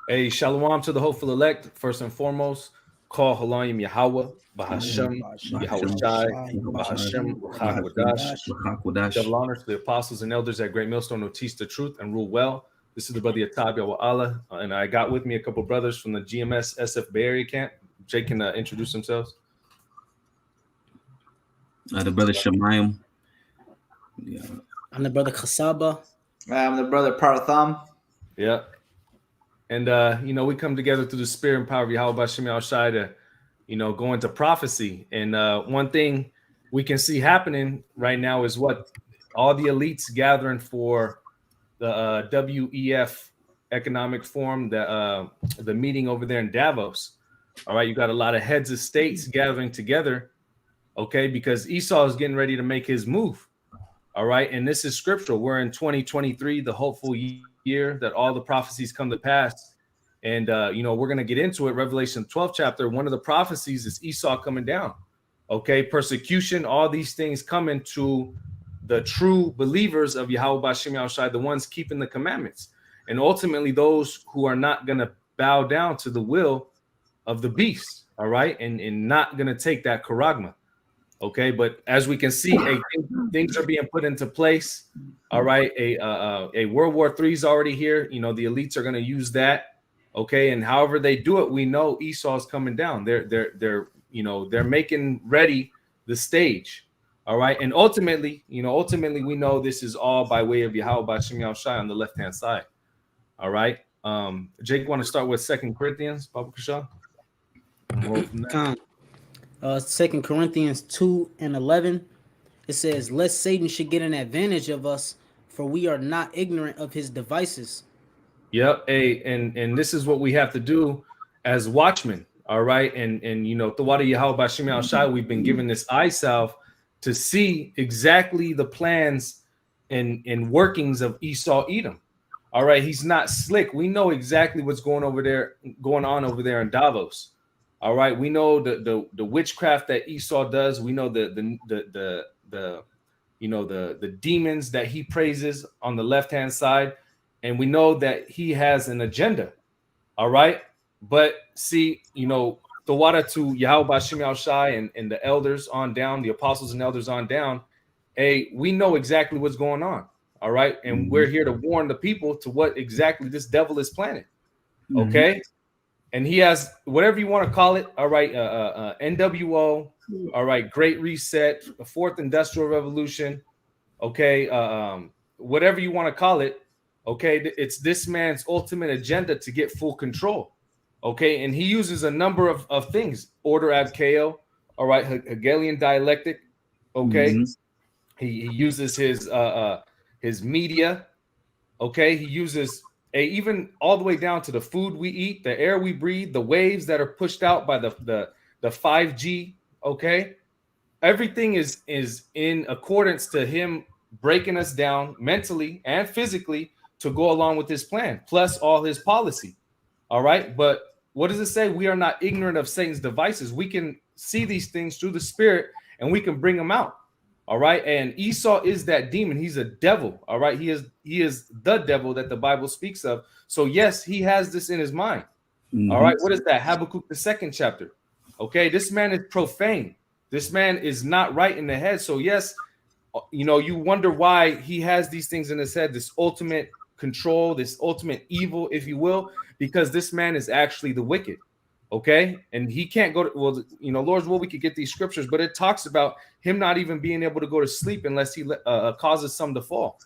A shalom to the hopeful elect. First and foremost, call Halayim Yahweh, Bahashem, Yahweh Bahashem, Shai, Yahushua, Bahashem, Ruach Bahakwadash, Double Bahakwadash. honor to the apostles and elders at Great Millstone who teach the truth and rule well. This is the brother Yatab Yahweh Allah, and I got with me a couple brothers from the GMS SF Bay Area camp. Jake can introduce themselves. The brother Shemayim. Yeah. I'm the brother Kasaba. I'm the brother Paratham. Yeah. And, we come together through the spirit and power of Yahweh Bashem Shai to, go into prophecy. And one thing we can see happening right now is what all the elites gathering for the WEF Economic Forum, the meeting over there in Davos. All right, you got a lot of heads of states gathering together, okay, because Esau is getting ready to make his move. All right, and this is scriptural. We're in 2023, the hopeful year that all the prophecies come to pass. And, we're going to get into it. Revelation 12th chapter, one of the prophecies is Esau coming down. Okay, persecution, all these things coming to the true believers of Yahweh Bashem Yahushai, the ones keeping the commandments. And ultimately, those who are not going to bow down to the will of the beast, all right, and not going to take that charagma. Okay, but as we can see, things are being put into place. All right, a World War III is already here. The elites are going to use that. Okay, and however they do it, we know Esau's coming down. They're making ready the stage. All right, and ultimately, we know this is all by way of Yahweh Bashem Yahushai on the left hand side. All right, Jake, want to start with 2 Corinthians, Baba Kasha? 2 Corinthians 2:11, it says, lest Satan should get an advantage of us, for we are not ignorant of his devices. Yep, and this is what we have to do as watchmen, all right? And Thawada Yahweh Bashem Yahushai, we've been given this eye salve to see exactly the plans and workings of Esau Edom. All right, he's not slick. We know exactly what's going on over there in Davos. All right, we know the witchcraft that Esau does. We know the demons that he praises on the left-hand side, and we know that he has an agenda. All right, but see, the water to Yahweh Bashem Yahushai and the elders on down, the apostles and elders on down. We know exactly what's going on. All right, and we're here to warn the people to what exactly this devil is planning. Okay. And he has whatever you want to call it. All right. NWO. All right. Great Reset. The Fourth Industrial Revolution. Okay. Whatever you want to call it. Okay. It's this man's ultimate agenda to get full control. Okay. And he uses a number of things. Order ab chaos. All right. Hegelian dialectic. Okay. He uses his media. Okay. He uses even all the way down to the food we eat, the air we breathe, the waves that are pushed out by the 5G. Okay, everything is in accordance to him breaking us down mentally and physically to go along with his plan, plus all his policy. All right, but what does it say? We are not ignorant of Satan's devices. We can see these things through the spirit, and we can bring them out. All right, and Esau is that demon. He's a devil. All right, he is the devil that the Bible speaks of. So yes, he has this in his mind. All right, what is that? Habakkuk, the 2nd chapter. Okay, this man is profane. This man is not right in the head. So yes, you wonder why he has these things in his head. This ultimate control, this ultimate evil, if you will, because this man is actually the wicked. Okay, and he can't go to, Lord's will, we could get these scriptures, but it talks about him not even being able to go to sleep unless he causes some to fall.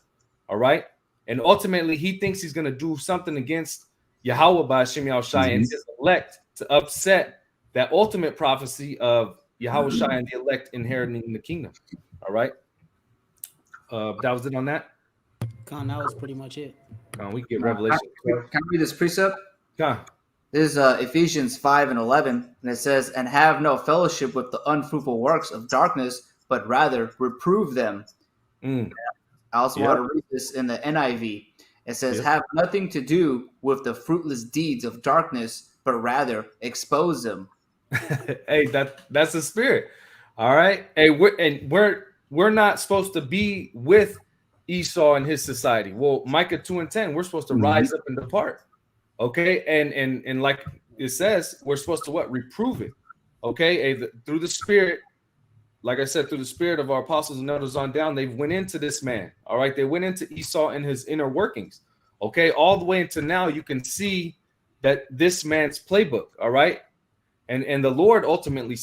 All right, and ultimately he thinks he's going to do something against Yahweh Bashem Yahushai and his elect to upset that ultimate prophecy of Yahweh Shai and the elect inheriting the kingdom. All right, that was it on that. That was pretty much it. We get Revelation. Can I read this precept? This is Ephesians 5:11, and it says, "And have no fellowship with the unfruitful works of darkness, but rather reprove them." I also want to read this in the NIV. It says, "Have nothing to do with the fruitless deeds of darkness, but rather expose them." Hey, that's the spirit. All right. Hey, we're not supposed to be with Esau and his society. Well, Micah 2:10, we're supposed to rise up and depart. Okay, and like it says, we're supposed to what? Reprove it. Okay, through the Spirit, like I said, through the Spirit of our apostles and elders on down, they went into this man. All right, they went into Esau and his inner workings. Okay, all the way into now, you can see that this man's playbook. All right, and the Lord ultimately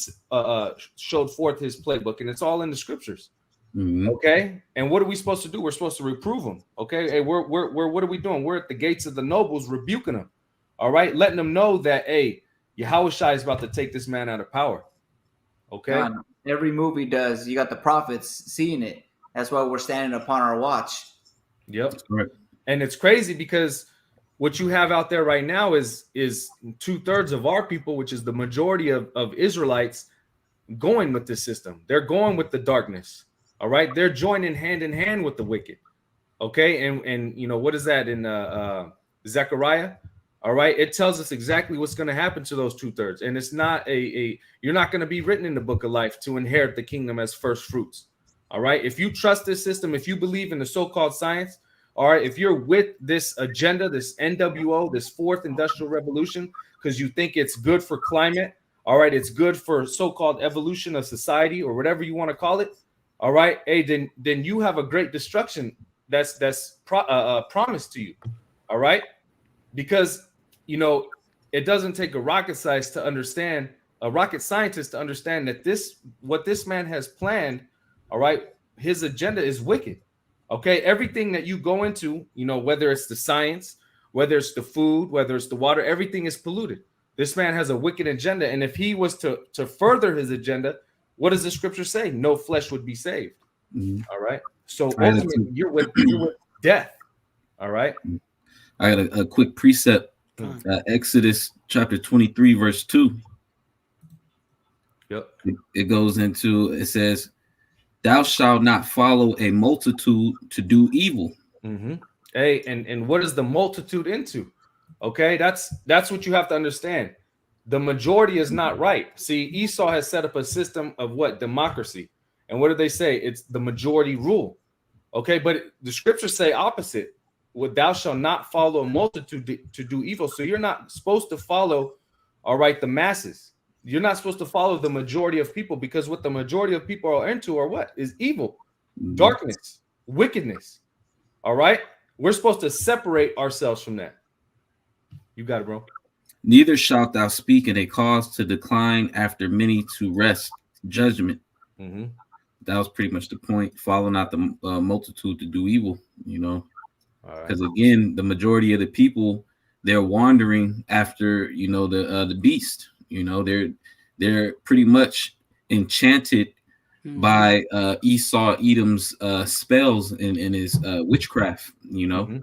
showed forth his playbook, and it's all in the scriptures. Mhm. Okay, and what are we supposed to do? We're supposed to reprove them. Okay, hey, we're what are we doing? We're at the gates of the nobles, rebuking them. All right, letting them know that hey, Yahushua is about to take this man out of power. Okay, every movie does. You got the prophets seeing it. That's why we're standing upon our watch. Yep. Right. And it's crazy because what you have out there right now is 2/3 of our people, which is the majority of Israelites, going with this system. They're going with the darkness. All right, they're joining hand in hand with the wicked. Okay, and you know what is that in Zechariah? All right, it tells us exactly what's going to happen to those 2/3, and it's not you're not going to be written in the book of life to inherit the kingdom as first fruits. All right, if you trust this system, if you believe in the so-called science, all right, if you're with this agenda, this NWO, this fourth industrial revolution, because you think it's good for climate, all right, it's good for so-called evolution of society or whatever you want to call it. All right, hey, then you have a great destruction that's promised to you. All right, because you know it doesn't take a rocket scientist to understand that what this man has planned. All right, his agenda is wicked. Okay, everything that you go into, you know, whether it's the science, whether it's the food, whether it's the water, everything is polluted. This man has a wicked agenda, and if he was to further his agenda, what does the scripture say? No flesh would be saved. Mhm. All right. So ultimately, you're with death. All right. I got a quick precept. Exodus chapter 23, verse 2. Yep. It goes into, it says, "Thou shalt not follow a multitude to do evil." Mm-hmm. Hey, and what is the multitude into? Okay, that's what you have to understand. The majority is not right. See, Esau has set up a system of what? Democracy. And what do they say? It's the majority rule. Okay, but the scriptures say opposite. What thou shalt not follow a multitude to do evil. So you're not supposed to follow, all right, the masses. You're not supposed to follow the majority of people, because what the majority of people are into are what? Is evil, darkness, wickedness. All right, we're supposed to separate ourselves from that. You got it, bro. "Neither shalt thou speak in a cause to decline after many to wrest judgment." Mm-hmm. That was pretty much the point. Follow not the multitude to do evil, you know, because again, the majority of the people, they're wandering after, you know, the beast. You know, they're pretty much enchanted by Esau Edom's spells and his witchcraft, you know,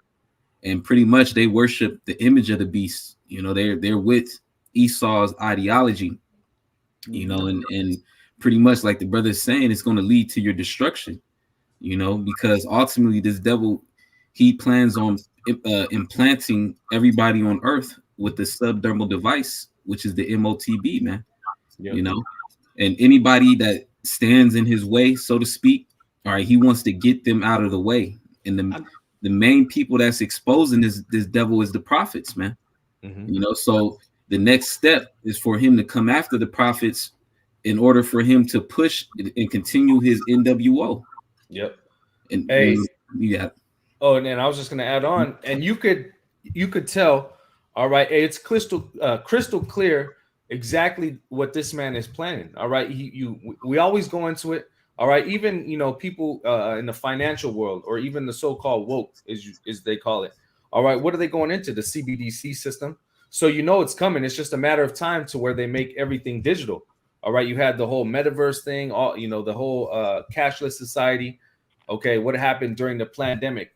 and pretty much they worship the image of the beast. You know, they're with Esau's ideology, you know, and pretty much like the brother is saying, it's going to lead to your destruction, you know, because ultimately this devil, he plans on implanting everybody on earth with the subdermal device, which is the MOTB, man. Yep. You know, and anybody that stands in his way, so to speak, all right, he wants to get them out of the way. And the main people that's exposing this devil is the prophets, man. You know, so the next step is for him to come after the prophets in order for him to push and continue his NWO. Yep. And hey, yeah. Oh, and then I was just gonna add on, and you could tell, all right, it's crystal clear exactly what this man is planning. All right, we always go into it. All right, even you know people in the financial world, or even the so-called woke, as they call it. All right, what are they going into? The CBDC system. So you know it's coming. It's just a matter of time to where they make everything digital. All right, you had the whole metaverse thing, all you know, the whole cashless society. Okay, what happened during the pandemic?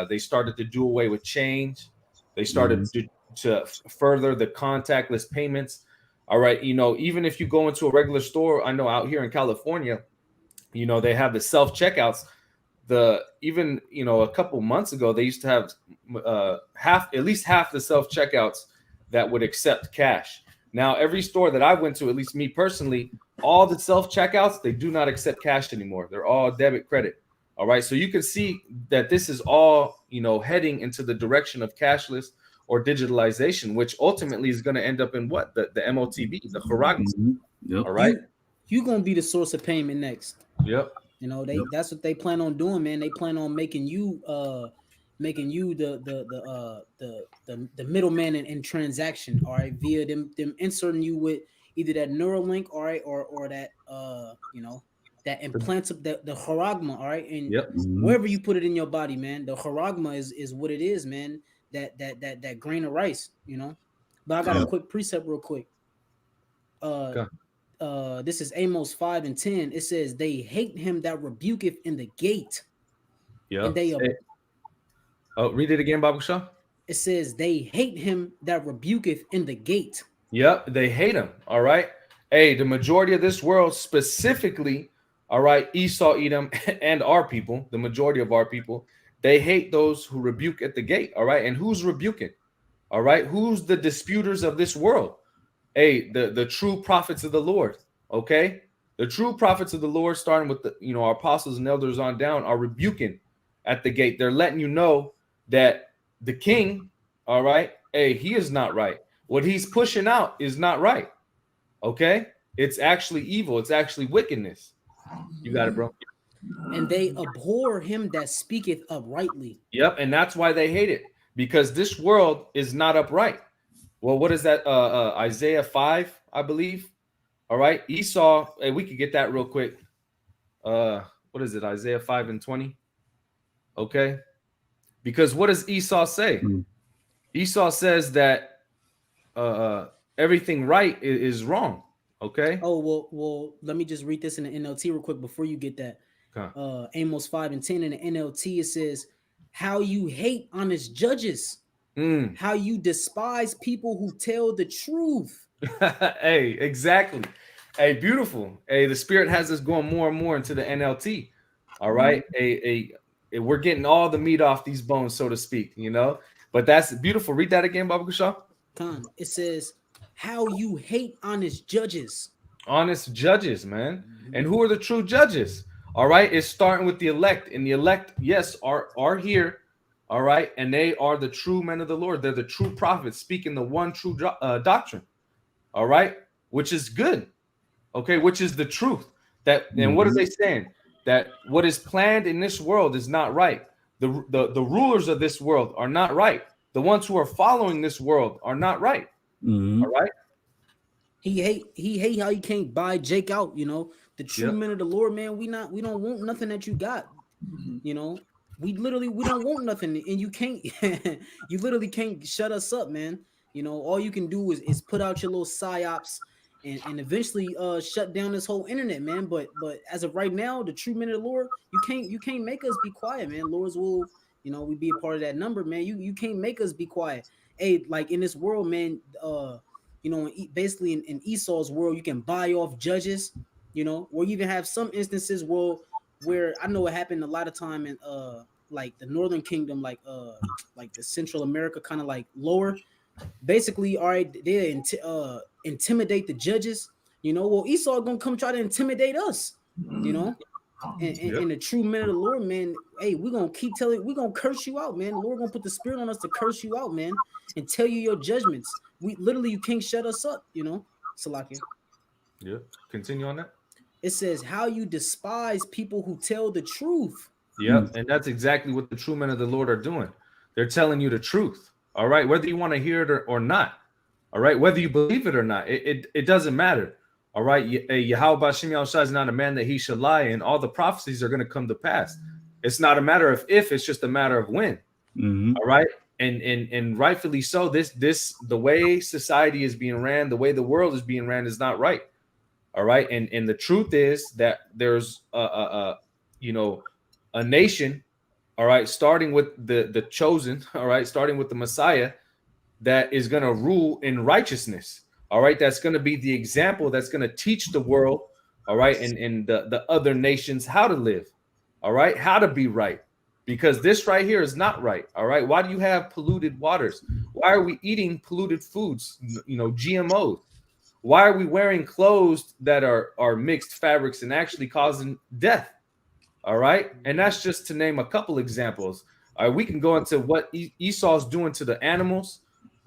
They started to do away with change. They started to further the contactless payments. All right, you know, even if you go into a regular store, I know out here in California, you know, they have the self checkouts. Even you know, a couple months ago, they used to have at least half the self checkouts that would accept cash. Now, every store that I went to, at least me personally, all the self checkouts, they do not accept cash anymore. They're all debit credit. All right, so you can see that this is all, you know, heading into the direction of cashless, or digitalization, which ultimately is going to end up in what? The MOTB, the Haragma. Yep. All right. You gonna be the source of payment next. Yep. You know, that's what they plan on doing, man. They plan on making you the middleman in transaction, all right, via them inserting you with either that Neuralink, all right, or that you know, that implants of the Haragma, all right, and wherever you put it in your body, man, the Haragma is what it is, man. That grain of rice, you know. But I got a quick precept real quick. This is Amos 5:10. It says, "They hate him that rebuketh in the gate." Yeah. And they read it again, Babu Shah. It says, "They hate him that rebuketh in the gate." Yep, they hate him. All right. Hey, the majority of this world, specifically, all right, Esau, Edom, and our people, the majority of our people, they hate those who rebuke at the gate. All right. And who's rebuking? All right. Who's the disputers of this world? Hey, the true prophets of the Lord. Okay. The true prophets of the Lord, starting with the, you know, our apostles and elders on down, are rebuking at the gate. They're letting you know that the king, all right, hey, he is not right. What he's pushing out is not right. Okay. It's actually evil. It's actually wickedness. You got it, bro. And they abhor him that speaketh uprightly. Yep. And that's why they hate it, because this world is not upright. Well, what is that? Isaiah 5, I believe. All right. Esau. Hey, we could get that real quick. What is it? Isaiah 5:20. Okay. Because what does Esau say? Esau says that everything right is wrong. Okay. Oh, well, let me just read this in the NLT real quick before you get that. Amos 5:10 in the NLT, it says, "How you hate honest judges, how you despise people who tell the truth." Hey, exactly. Hey, beautiful. Hey, the Spirit has us going more and more into the NLT. All right. We're getting all the meat off these bones, so to speak, you know. But that's beautiful. Read that again, Baba Kusha. It says, "How you hate honest judges." Honest judges, man. And who are the true judges? All right. It's starting with the elect. And the elect, yes, are here. All right. And they are the true men of the Lord. They're the true prophets speaking the one true doctrine. All right. Which is good. Okay. Which is the truth. And what are they saying? That what is planned in this world is not right. The rulers of this world are not right. The ones who are following this world are not right. All right. He hate how you can't buy Jake out, you know. The true men of the Lord, man. We don't want nothing that you got. You know, we don't want nothing, and you can't you literally can't shut us up, man. You know, all you can do is put out your little psyops and eventually shut down this whole internet, man. But as of right now, the true men of the Lord, you can't make us be quiet, man. Lord's will, you know, we be a part of that number, man. You can't make us be quiet. Hey, like in this world, man, you know, basically in Esau's world, you can buy off judges, you know, or you even have some instances where I know it happened a lot of time in like the Northern Kingdom, like the Central America, kind of like lower. Basically, all right, they intimidate the judges, you know. Well, Esau gonna come try to intimidate us, you know. And the true men of the Lord, man, hey, we're gonna keep telling, we're gonna curse you out, man. The Lord gonna put the Spirit on us to curse you out, man, and tell you your judgments. We literally, you can't shut us up, you know. Salakia. Yeah, continue on that. It says, "How you despise people who tell the truth." Yeah, and that's exactly what the true men of the Lord are doing. They're telling you the truth. All right, whether you want to hear it or not. All right, whether you believe it or not, it doesn't matter. All right, Yahweh Bashim Yahushua is not a man that he should lie, and all the prophecies are going to come to pass. It's not a matter of if, it's just a matter of when. All right, and rightfully so. This the way society is being ran, the way the world is being ran, is not right. All right, and the truth is that there's you know, a nation, all right, starting with the chosen, all right, starting with the Messiah, that is going to rule in righteousness. All right, that's going to be the example that's going to teach the world, all right, and the other nations how to live, all right, how to be right, because this right here is not right. All right, why do you have polluted waters? Why are we eating polluted foods, you know, GMOs? Why are we wearing clothes that are mixed fabrics and actually causing death? All right, and that's just to name a couple examples. All right, we can go into what Esau's doing to the animals.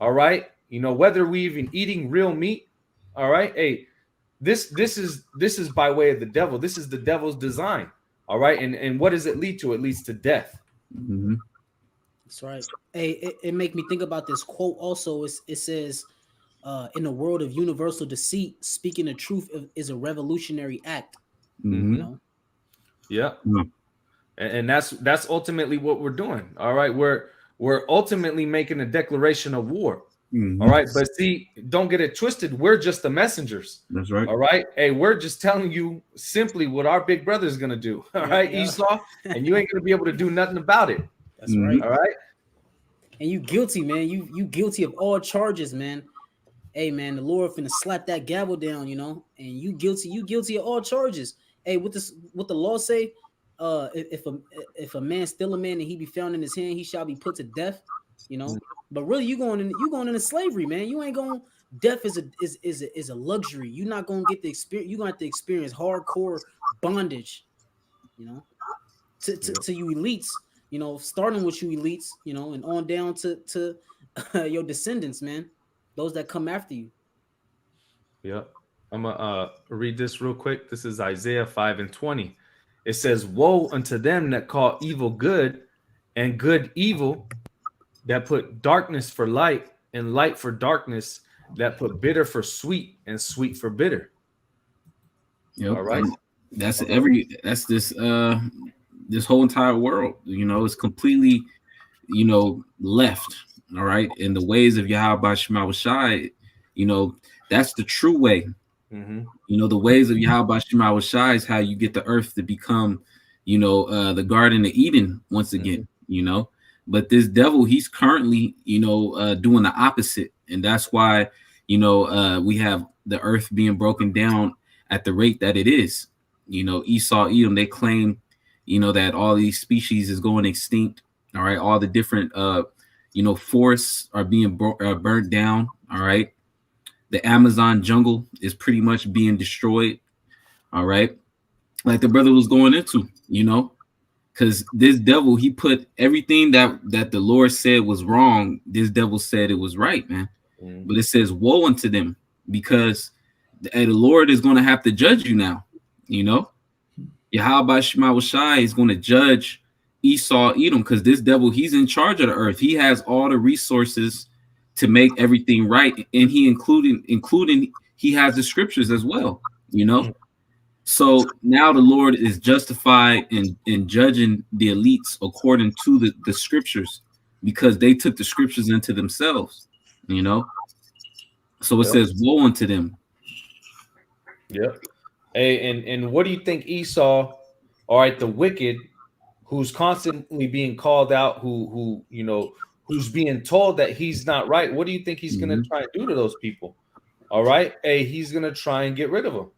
All right, whether we even eating real meat. All right, hey, this is by way of the devil. This is the devil's design. All right, and what does it lead to? It leads to death. Mm-hmm. That's right. Hey, it make me think about this quote. Also, it says, "In a world of universal deceit, speaking the truth is a revolutionary act." Mm-hmm. Yeah. Mm-hmm. And that's ultimately what we're doing. All right, we're ultimately making a declaration of war. Mm-hmm. All right, but see, don't get it twisted. We're just the messengers. That's right. All right, hey, we're just telling you simply what our big brother is gonna do. All right, Esau, and you ain't gonna be able to do nothing about it. That's right. All right, and you guilty, man. You guilty of all charges, man. Hey, man, the Lord finna slap that gavel down, and you guilty of all charges. Hey, what the law say? If a man steal a man and he be found in his hand, he shall be put to death. But really, you going into slavery, man. You ain't going. Death is a luxury. You're not gonna get the experience. You're gonna have to experience hardcore bondage. To you elites. Starting with you elites. And on down to your descendants, man. Those that come after you. Yep. I'm gonna read this real quick. This is Isaiah 5:20. It says, "Woe unto them that call evil good, and good evil, that put darkness for light, and light for darkness, that put bitter for sweet, and sweet for bitter." Yep. All right. That's this this whole entire world. It's completely, left. All right. In the ways of Yahweh Shema Shai, that's the true way. Mm-hmm. The ways of Yahweh Shema Shai is how you get the earth to become, the Garden of Eden once again, mm-hmm. But this devil, he's currently, doing the opposite. And that's why, we have the earth being broken down at the rate that it is. Esau, Edom, they claim, that all these species is going extinct. All right. All the different, forests are being burnt down. All right. The Amazon jungle is pretty much being destroyed. All right. Like the brother was going into, because this devil, he put everything that the Lord said was wrong. This devil said it was right, man. Mm. But it says, woe unto them, because the Lord is going to have to judge you now. Yahweh Shema Shai is going to judge Esau, Edom, because this devil, he's in charge of the earth. He has all the resources to make everything right, and he including he has the scriptures as well. So now the Lord is justified in judging the elites according to the scriptures, because they took the scriptures into themselves. So it says, woe unto them. Yep. Hey, and what do you think Esau, all right, the wicked, who's constantly being called out, who's being told that he's not right, what do you think he's mm-hmm. going to try and do to those people? All right. Hey, he's going to try and get rid of them.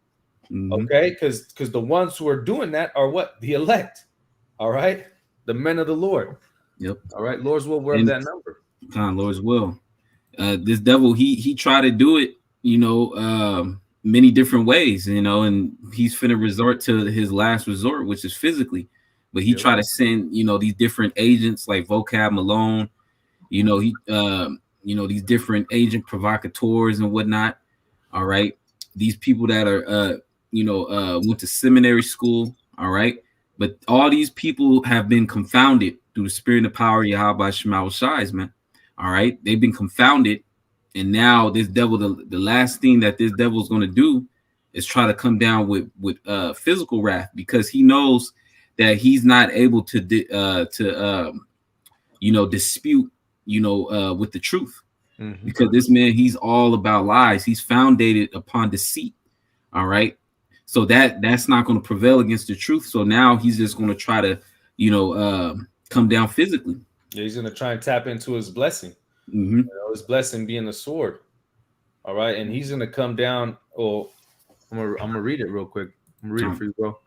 Mm-hmm. Okay. Because the ones who are doing that are what? The elect. All right. The men of the Lord. Yep. All right. Lord's will wear that number. Lord's will. This devil, he tried to do it, many different ways, and he's finna resort to his last resort, which is physically. But he tried to send, these different agents like Vocab Malone, these different agent provocateurs and whatnot. All right. These people that are, went to seminary school. All right. But all these people have been confounded through the spirit and the power of Yahweh Shema Shai, man. All right. They've been confounded. And now this devil, the last thing that this devil is going to do is try to come down with physical wrath, because he knows that he's not able to dispute, with the truth, mm-hmm. because this man, he's all about lies. He's founded upon deceit. All right. So that's not going to prevail against the truth. So now he's just going to try to, come down physically. Yeah, he's going to try and tap into his blessing. Mm-hmm. His blessing being the sword. All right. And he's going to come down. Oh, I'm going to read it real quick. I'm going to read it for you, bro.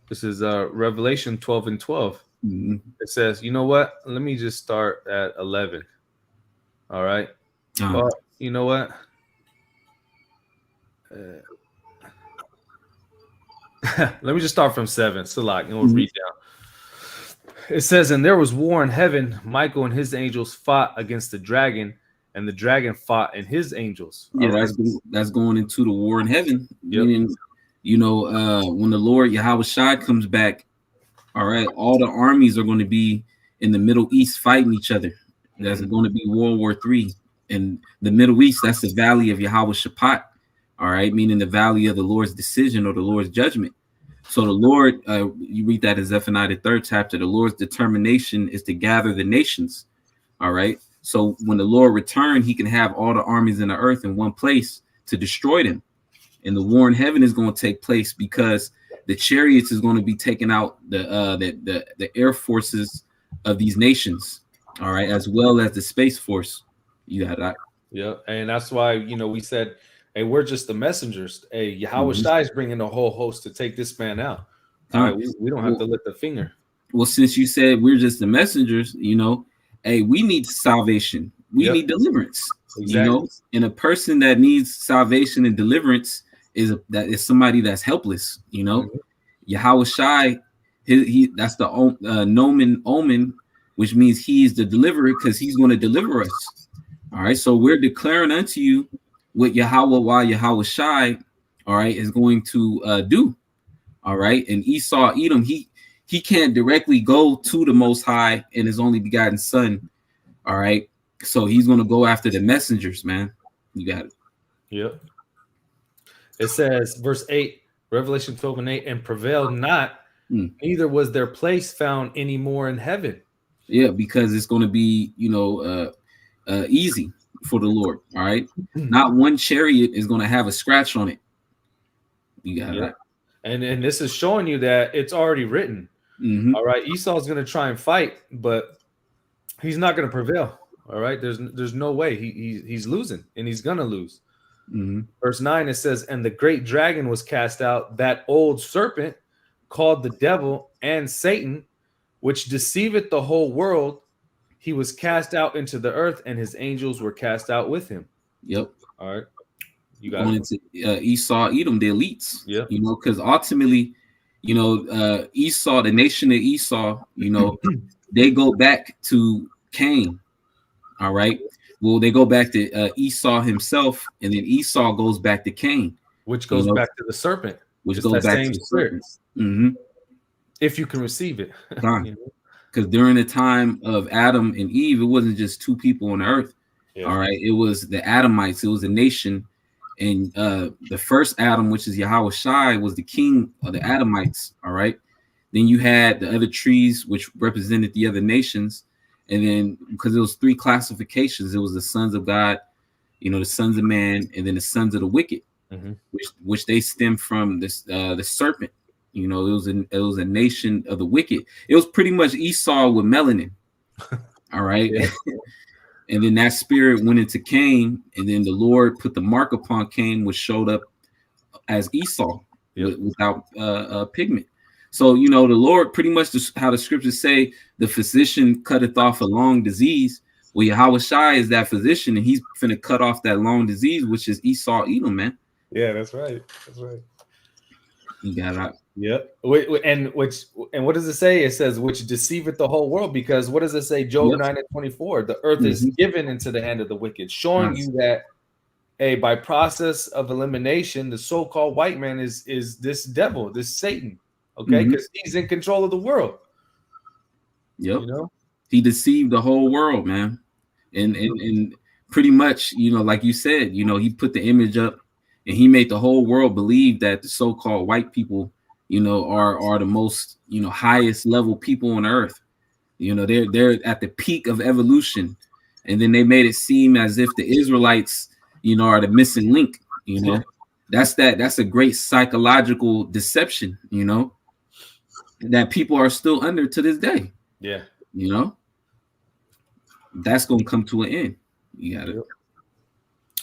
This is Revelation 12:12. Mm-hmm. It says, you know what? Let me just start at 11. All right. Well, you know what? Let me just start from 7. Salak, and we'll read down. It says, and there was war in heaven. Michael and his angels fought against the dragon, and the dragon fought and his angels. Yeah, right? that's going into the war in heaven. Yep. Meaning, when the Lord Yahweh Shai comes back, all right, all the armies are going to be in the Middle East fighting each other. That's going to be World War III. And the Middle East, that's the valley of Yahweh Shaphat, all right, meaning the valley of the Lord's decision or the Lord's judgment. So the Lord, you read that in Zephaniah, the 3rd chapter, the Lord's determination is to gather the nations, all right? So when the Lord returns, he can have all the armies in the earth in one place to destroy them. And the war in heaven is going to take place because the chariots is going to be taking out the air forces of these nations, all right, as well as the space force. You got that. Yeah, and that's why we said, hey, we're just the messengers. Hey, Yahweh Shai is bringing a whole host to take this man out. All right, we don't have to lift the finger. Well, since you said we're just the messengers, hey, we need salvation. We need deliverance. Exactly. And a person that needs salvation and deliverance is somebody that's helpless. Yahweh Shai, he that's the nomen omen, which means he's the deliverer because he's going to deliver us. All right, so we're declaring unto you what Yahweh Shai, all right, is going to do. All right, and Esau Edom, he can't directly go to the Most High and his only begotten Son. All right, so he's going to go after the messengers, man. You got it. Yep. It says, verse 8, Revelation 12:8, and prevailed not, neither was their place found anymore in heaven. Yeah, because it's going to be, easy for the Lord. All right, not one chariot is going to have a scratch on it. You got it. And this is showing you that it's already written. All right, Esau's going to try and fight, but he's not going to prevail. All right, there's no way he's losing, and he's going to lose. Verse 9, it says, and the great dragon was cast out, that old serpent called the devil and Satan, which deceiveth the whole world. He was cast out into the earth, and his angels were cast out with him. Yep. All right. You got going into Esau, Edom, the elites. Yeah. Because ultimately, Esau, the nation of Esau, they go back to Cain. All right. Well, they go back to Esau himself, and then Esau goes back to Cain, which goes back to the serpent, which goes back to the serpent. If you can receive it. Because during the time of Adam and Eve, it wasn't just two people on the earth. Yeah. All right. It was the Adamites. It was a nation. And the first Adam, which is Yahweh Shai, was the king of the Adamites. All right. Then you had the other trees, which represented the other nations. And then because it was 3 classifications, it was the sons of God, the sons of man, and then the sons of the wicked, which they stem from this the serpent. It was a nation of the wicked. It was pretty much Esau with melanin. All right. Yeah. And then that spirit went into Cain, and then the Lord put the mark upon Cain, which showed up as Esau without pigment. So, the Lord, pretty much how the scriptures say, the physician cutteth off a long disease. Well, Yahweh Shai is that physician, and he's finna cut off that long disease, which is Esau Edom, man. Yeah, that's right. That's right. You got it. Yep. And what does it say? It says, which deceiveth the whole world, because what does it say? Job 9:24. The earth is given into the hand of the wicked, showing you that, by process of elimination, the so-called white man is this devil, this Satan. Okay, because he's in control of the world. Yep. He deceived the whole world, man. And pretty much, like you said, he put the image up, and he made the whole world believe that the so-called white people, are the most, highest level people on earth. They're at the peak of evolution. And then they made it seem as if the Israelites, are the missing link. That's a great psychological deception, that people are still under to this day. Yeah. That's going to come to an end. You got it.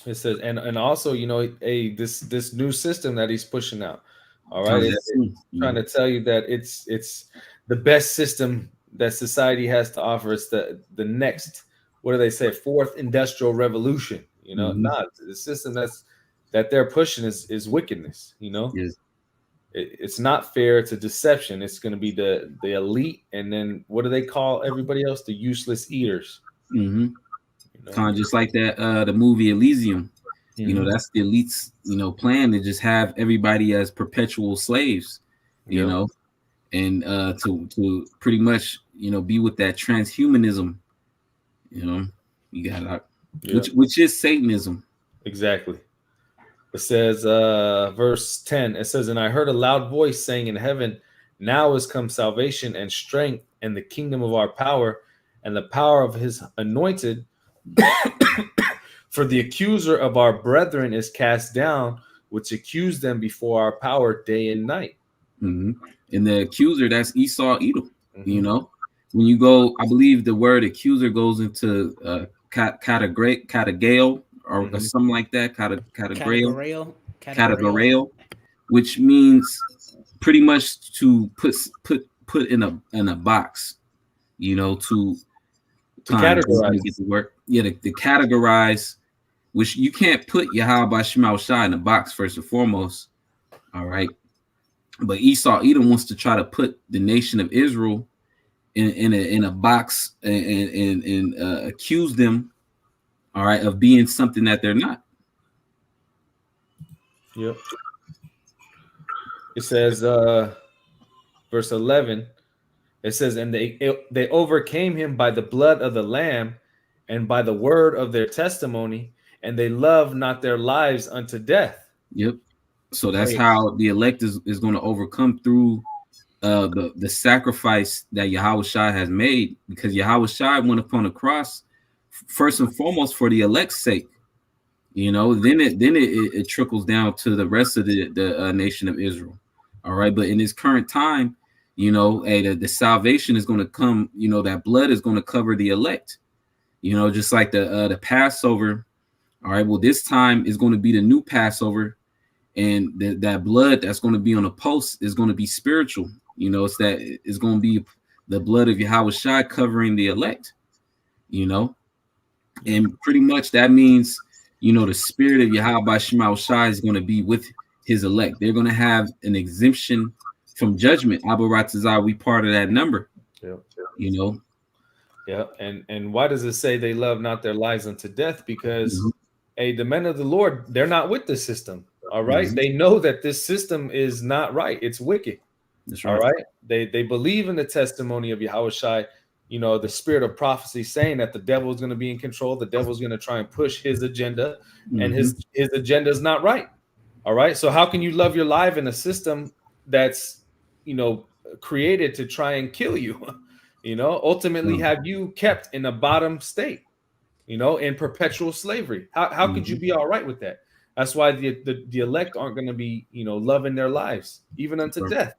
It says, and also, this new system that he's pushing out. All right. It's trying to tell you that it's the best system that society has to offer. It's the next, what do they say? 4th industrial revolution. Not the system that they're pushing is wickedness. Yes. It's not fair. It's a deception. It's going to be the elite, and then what do they call everybody else? The useless eaters. Kind of just like that the movie Elysium. You know, that's the elite's, you know, plan to just have everybody as perpetual slaves, you know, and to pretty much, you know, be with that transhumanism, you know, you got which is Satanism. Exactly. It says, verse 10, it says, and I heard a loud voice saying in heaven, now is come salvation and strength and the kingdom of our power and the power of his anointed. For the accuser of our brethren is cast down, which accused them before our power day and night. And the accuser, that's Esau Edom. You know, when you go, I believe the word accuser goes into catagale or something like that, catagale, which means pretty much to put in a box, you know, to categorize. Get the word, to categorize, which you can't put Yahweh Shema Shai in a box first and foremost. All right. But Esau Edom wants to try to put the nation of Israel in a box and accuse them, all right, of being something that they're not. Yep. It says, verse 11, it says, and they overcame him by the blood of the Lamb and by the word of their testimony, and they love not their lives unto death. Yep. So that's how the elect is going to overcome through the sacrifice that Yahweh Shai has made, because Yahweh Shai went upon the cross first and foremost for the elect's sake. You know, then it trickles down to the rest of the nation of Israel. All right, but in this current time, you know, the salvation is going to come. You know, that blood is going to cover the elect. You know, just like the Passover. All right, well, this time is going to be the new Passover, and that blood that's going to be on the post is going to be spiritual. You know, it's going to be the blood of Yahweh Shai covering the elect. You know, and pretty much that means, you know, the spirit of Yahweh Shema Shai is going to be with his elect. They're going to have an exemption from judgment. Abba Ratazah, we part of that number. Yeah. You know. Yeah. And why does it say they love not their lives unto death? Because the men of the Lord, they're not with the system. All right. They know that this system is not right. It's wicked. That's right. All right. They believe in the testimony of Yahweh Shai, you know, the spirit of prophecy saying that the devil is going to be in control. The devil is going to try and push his agenda, and his agenda is not right. All right. So how can you love your life in a system that's, you know, created to try and kill you, you know, ultimately have you kept in a bottom state, you know, in perpetual slavery? How could you be all right with that? That's why the elect aren't going to be, you know, loving their lives even unto death,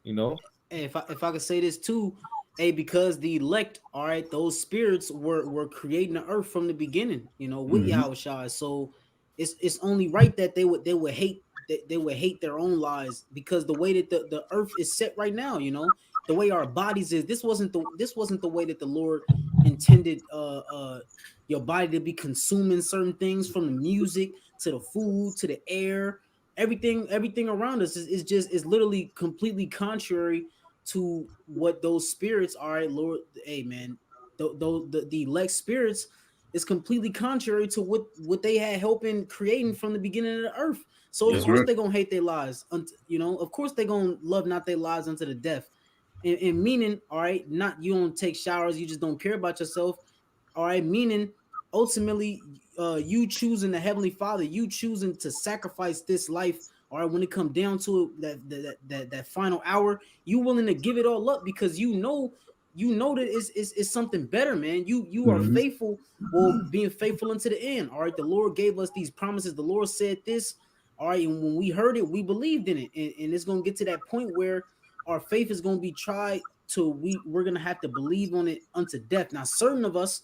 you know. Hey, if I could say this too, because the elect, all right, those spirits were creating the earth from the beginning, you know, with Yahweh Shai. So it's only right that they would hate their own lives, because the way that the earth is set right now, you know, the way our bodies is, this wasn't the way that the Lord intended your body to be consuming certain things, from the music to the food to the air. Everything around us is literally completely contrary to what those spirits are. Lord, hey man, the elect spirits is completely contrary to what they had helping creating from the beginning of the earth. So of course they're gonna hate their lives, you know. Of course they're gonna love not their lives unto the death, and meaning, all right, not you don't take showers, you just don't care about yourself. All right, meaning ultimately, you choosing the Heavenly Father, you choosing to sacrifice this life. All right, when it comes down to it, that final hour, you willing to give it all up because you know that it's something better, man. You are faithful, well, being faithful unto the end. All right, the Lord gave us these promises. The Lord said this. All right, and when we heard it, we believed in it, and it's gonna get to that point where our faith is gonna be tried till we're gonna have to believe on it unto death. Now, certain of us,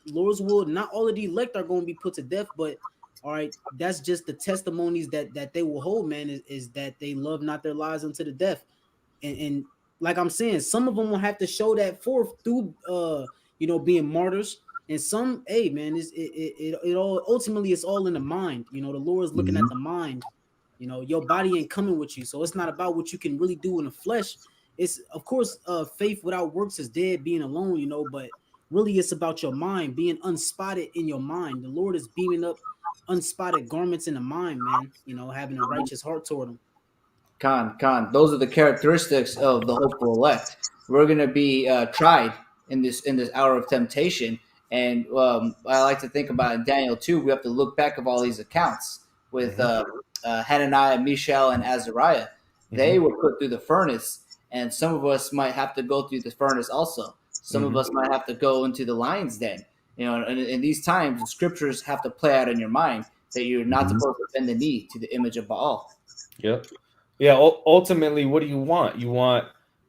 Lord's will, not all of the elect are going to be put to death, but all right, that's just the testimonies that they will hold, man, is that they love not their lives unto the death. And like I'm saying, some of them will have to show that forth through you know, being martyrs. And some, hey man, it all ultimately it's all in the mind. You know, the Lord is looking at the mind. You know, your body ain't coming with you. So it's not about what you can really do in the flesh. It's, of course, faith without works is dead, being alone, you know, but really it's about your mind being unspotted in your mind. The Lord is beaming up unspotted garments in the mind, man. You know, having a righteous heart toward him. Khan. Those are the characteristics of the hopeful elect. We're going to be tried in this hour of temptation, and I like to think about in Daniel 2. We have to look back of all these accounts with Hananiah, Mishael, and Azariah. They were put through the furnace, and some of us might have to go through the furnace also. Some of us might have to go into the lion's den. You know, and in these times, the scriptures have to play out in your mind that you're not supposed to bend the knee to the image of Baal. Yep. Yeah, ultimately, what do you want? You want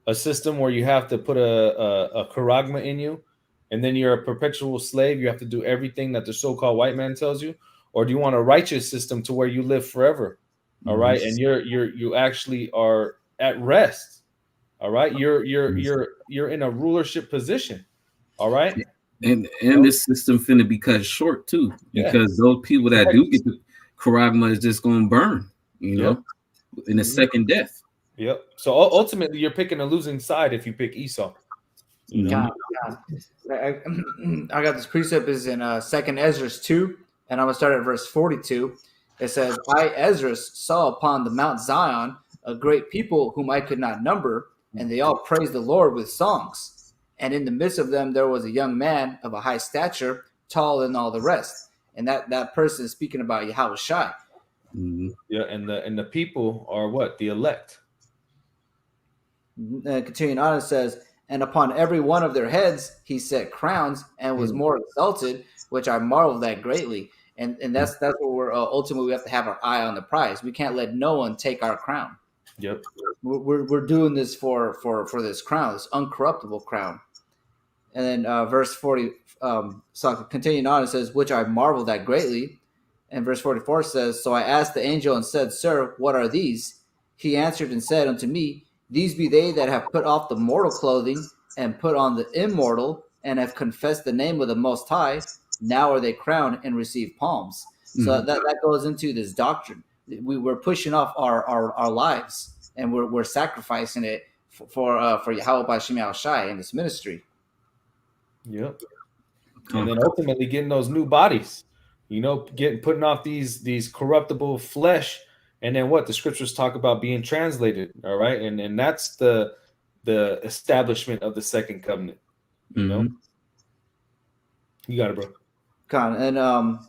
a system where you have to put a charagma in you, and then you're a perpetual slave. You have to do everything that the so-called white man tells you, or do you want a righteous system to where you live forever? All right, and you actually are at rest. All right, you're in a rulership position. All right, and this system finna be cut short too, because those people that do get the charagma is just gonna burn. You know. In a second death. Yep. So ultimately, you're picking a losing side if you pick Esau. You know? I got this precept is in 2nd Ezra 2, and I'm gonna start at verse 42. It says, "I Ezra saw upon the Mount Zion a great people whom I could not number, and they all praised the Lord with songs. And in the midst of them there was a young man of a high stature, tall than all the rest." And that person is speaking about Yahushua. Yeah, and the people are what? The elect. Continuing on, it says, "And upon every one of their heads he set crowns, and was more exalted, which I marveled at greatly." And that's what we're ultimately we have to have our eye on the prize. We can't let no one take our crown. Yep. We're doing this for this crown, this uncorruptible crown. And then verse 40, so continuing on, it says, "Which I marveled at greatly." And verse 44 says, "So I asked the angel and said, Sir, what are these? He answered and said unto me, These be they that have put off the mortal clothing and put on the immortal, and have confessed the name of the Most High. Now are they crowned and receive palms." So that goes into this doctrine. We're pushing off our lives, and we're sacrificing it for Yahweh B'Shem Yahushai in this ministry. Yep. And then ultimately getting those new bodies. You know, putting off these corruptible flesh, and then what the scriptures talk about being translated. All right, and that's the establishment of the second covenant. You know, you got it, bro. Con, and I'm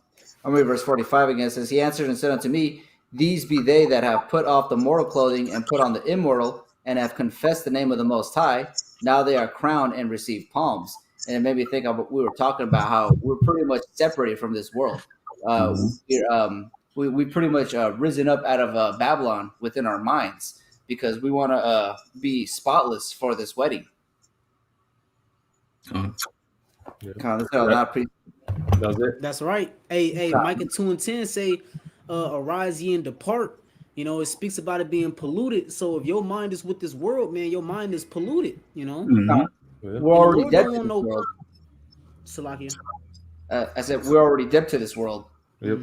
reading verse 45 again. It says, "He answered and said unto me, These be they that have put off the mortal clothing and put on the immortal, and have confessed the name of the Most High. Now they are crowned and receive palms." And it made me think of what we were talking about, how we're pretty much separated from this world. We pretty much risen up out of Babylon within our minds because we want to be spotless for this wedding. That's right. Hey, Micah 2:10 say, "Arise ye and depart." You know, it speaks about it being polluted. So if your mind is with this world, man, your mind is polluted. You know. We're already dead to this world. Salakia. I said we're already dead to this world. Yep.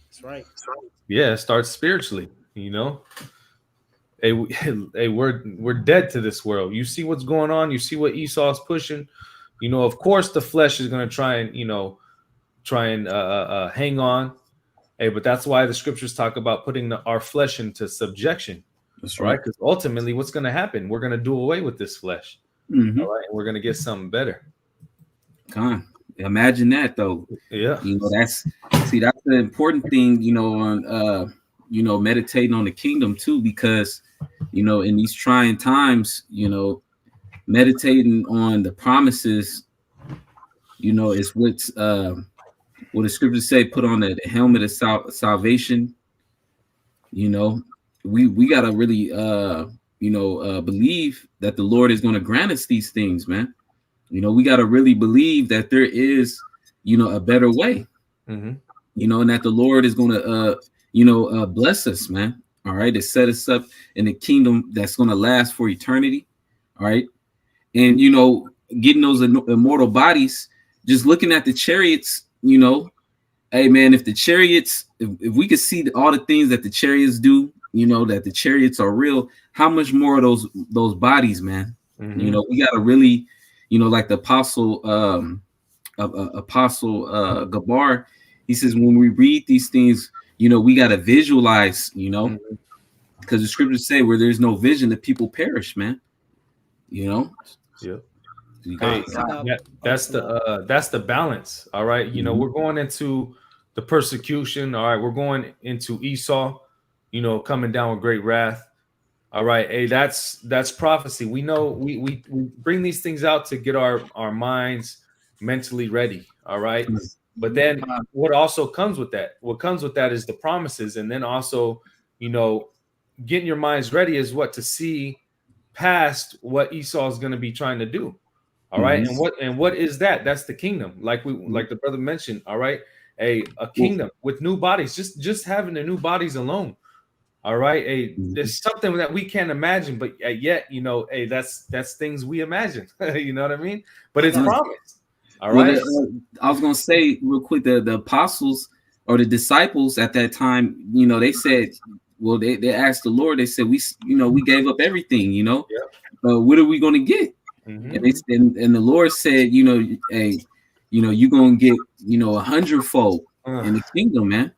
That's right. Yeah, it starts spiritually. You know, hey, we're dead to this world. You see what's going on. You see what Esau's pushing. You know, of course, the flesh is going to try and hang on. Hey, but that's why the scriptures talk about putting our flesh into subjection. That's right. Because ultimately, what's going to happen? We're going to do away with this flesh. All right, and we're gonna get something better. Imagine that though. Yeah, you know that's the important thing. You know, on meditating on the kingdom too, because you know in these trying times, you know, meditating on the promises, you know, is what the scriptures say. Put on the helmet of salvation. You know, we gotta really believe that the Lord is going to grant us these things, man. You know, we got to really believe that there is, you know, a better way, you know, and that the Lord is going to, bless us, man. All right. To set us up in a kingdom that's going to last for eternity. All right. And, you know, getting those immortal bodies, just looking at the chariots, you know, hey, man, if the chariots, if we could see all the things that the chariots do, you know, that the chariots are real, how much more of those bodies, man? You know, we got to really, you know, like the apostle Gabar, he says when we read these things, you know, we got to visualize, you know, because the scriptures say where there's no vision, the people perish, man. You know. Yeah. Hey, that's the balance. All right. You know, we're going into the persecution. All right, we're going into Esau, you know, coming down with great wrath. All right. Hey, that's prophecy. We know we bring these things out to get our minds mentally ready. All right. But then what also comes with that? What comes with that is the promises, and then also, you know, getting your minds ready is what to see past what Esau is going to be trying to do. All right. And what is that? That's the kingdom. Like the brother mentioned. All right. A kingdom with new bodies, just having the new bodies alone. All right. There's something that we can't imagine, but yet, you know, that's things we imagine. You know what I mean? But it's promised. All right. I was gonna say real quick, the apostles or the disciples at that time, you know, they said, well, they asked the Lord, they said, we gave up everything, you know, what are we gonna get? And the Lord said, you know, hey, you know, you're gonna get, you know, 100-fold in the kingdom, man.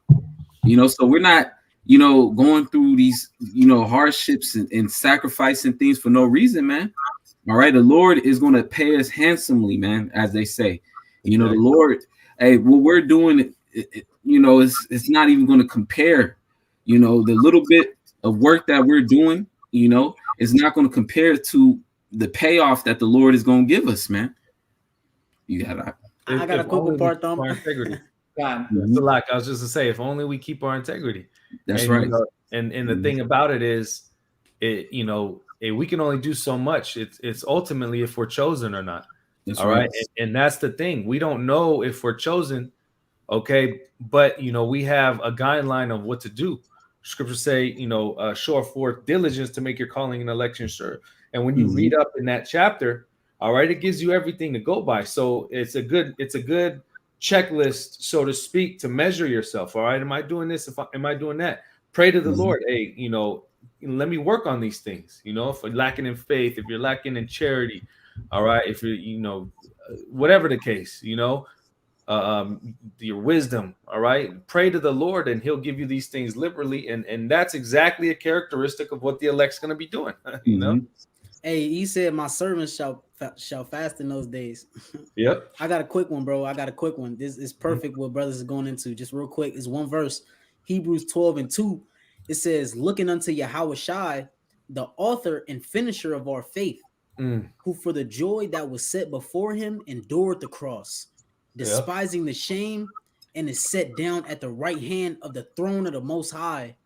You know, so we're not, you know, going through these, you know, hardships and sacrificing things for no reason, man. All right, the Lord is going to pay us handsomely, man, as they say. You know, the Lord, hey, what we're doing, you know, it's not even going to compare. You know, the little bit of work that we're doing, you know, is not going to compare to the payoff that the Lord is going to give us, man. You got to. I got a quick part, though. Integrity. I was just to say, if only we keep our integrity. That's right. You know, and the thing about it is, you know, we can only do so much. It's ultimately if we're chosen or not. That's all right. And that's the thing. We don't know if we're chosen. Okay. But, you know, we have a guideline of what to do. Scriptures say, you know, show forth diligence to make your calling and election sure. And when you read up in that chapter, all right, it gives you everything to go by. So it's a good checklist, so to speak, to measure yourself. All right. Am I doing this? Am I doing that? Pray to the Lord. Hey, you know, let me work on these things. You know, if you're lacking in faith, if you're lacking in charity, all right, if you're, you know, whatever the case, you know, your wisdom, all right, pray to the Lord and he'll give you these things liberally. And that's exactly a characteristic of what the elect's going to be doing. You know? Hey, he said, my servants shall fast in those days. Yep. I got a quick one, bro. I got a quick one. This is perfect what brothers are going into. Just real quick. It's one verse. Hebrews 12:2. It says, looking unto Yahweh Shai, the author and finisher of our faith, who for the joy that was set before him endured the cross, despising the shame, and is set down at the right hand of the throne of the Most High.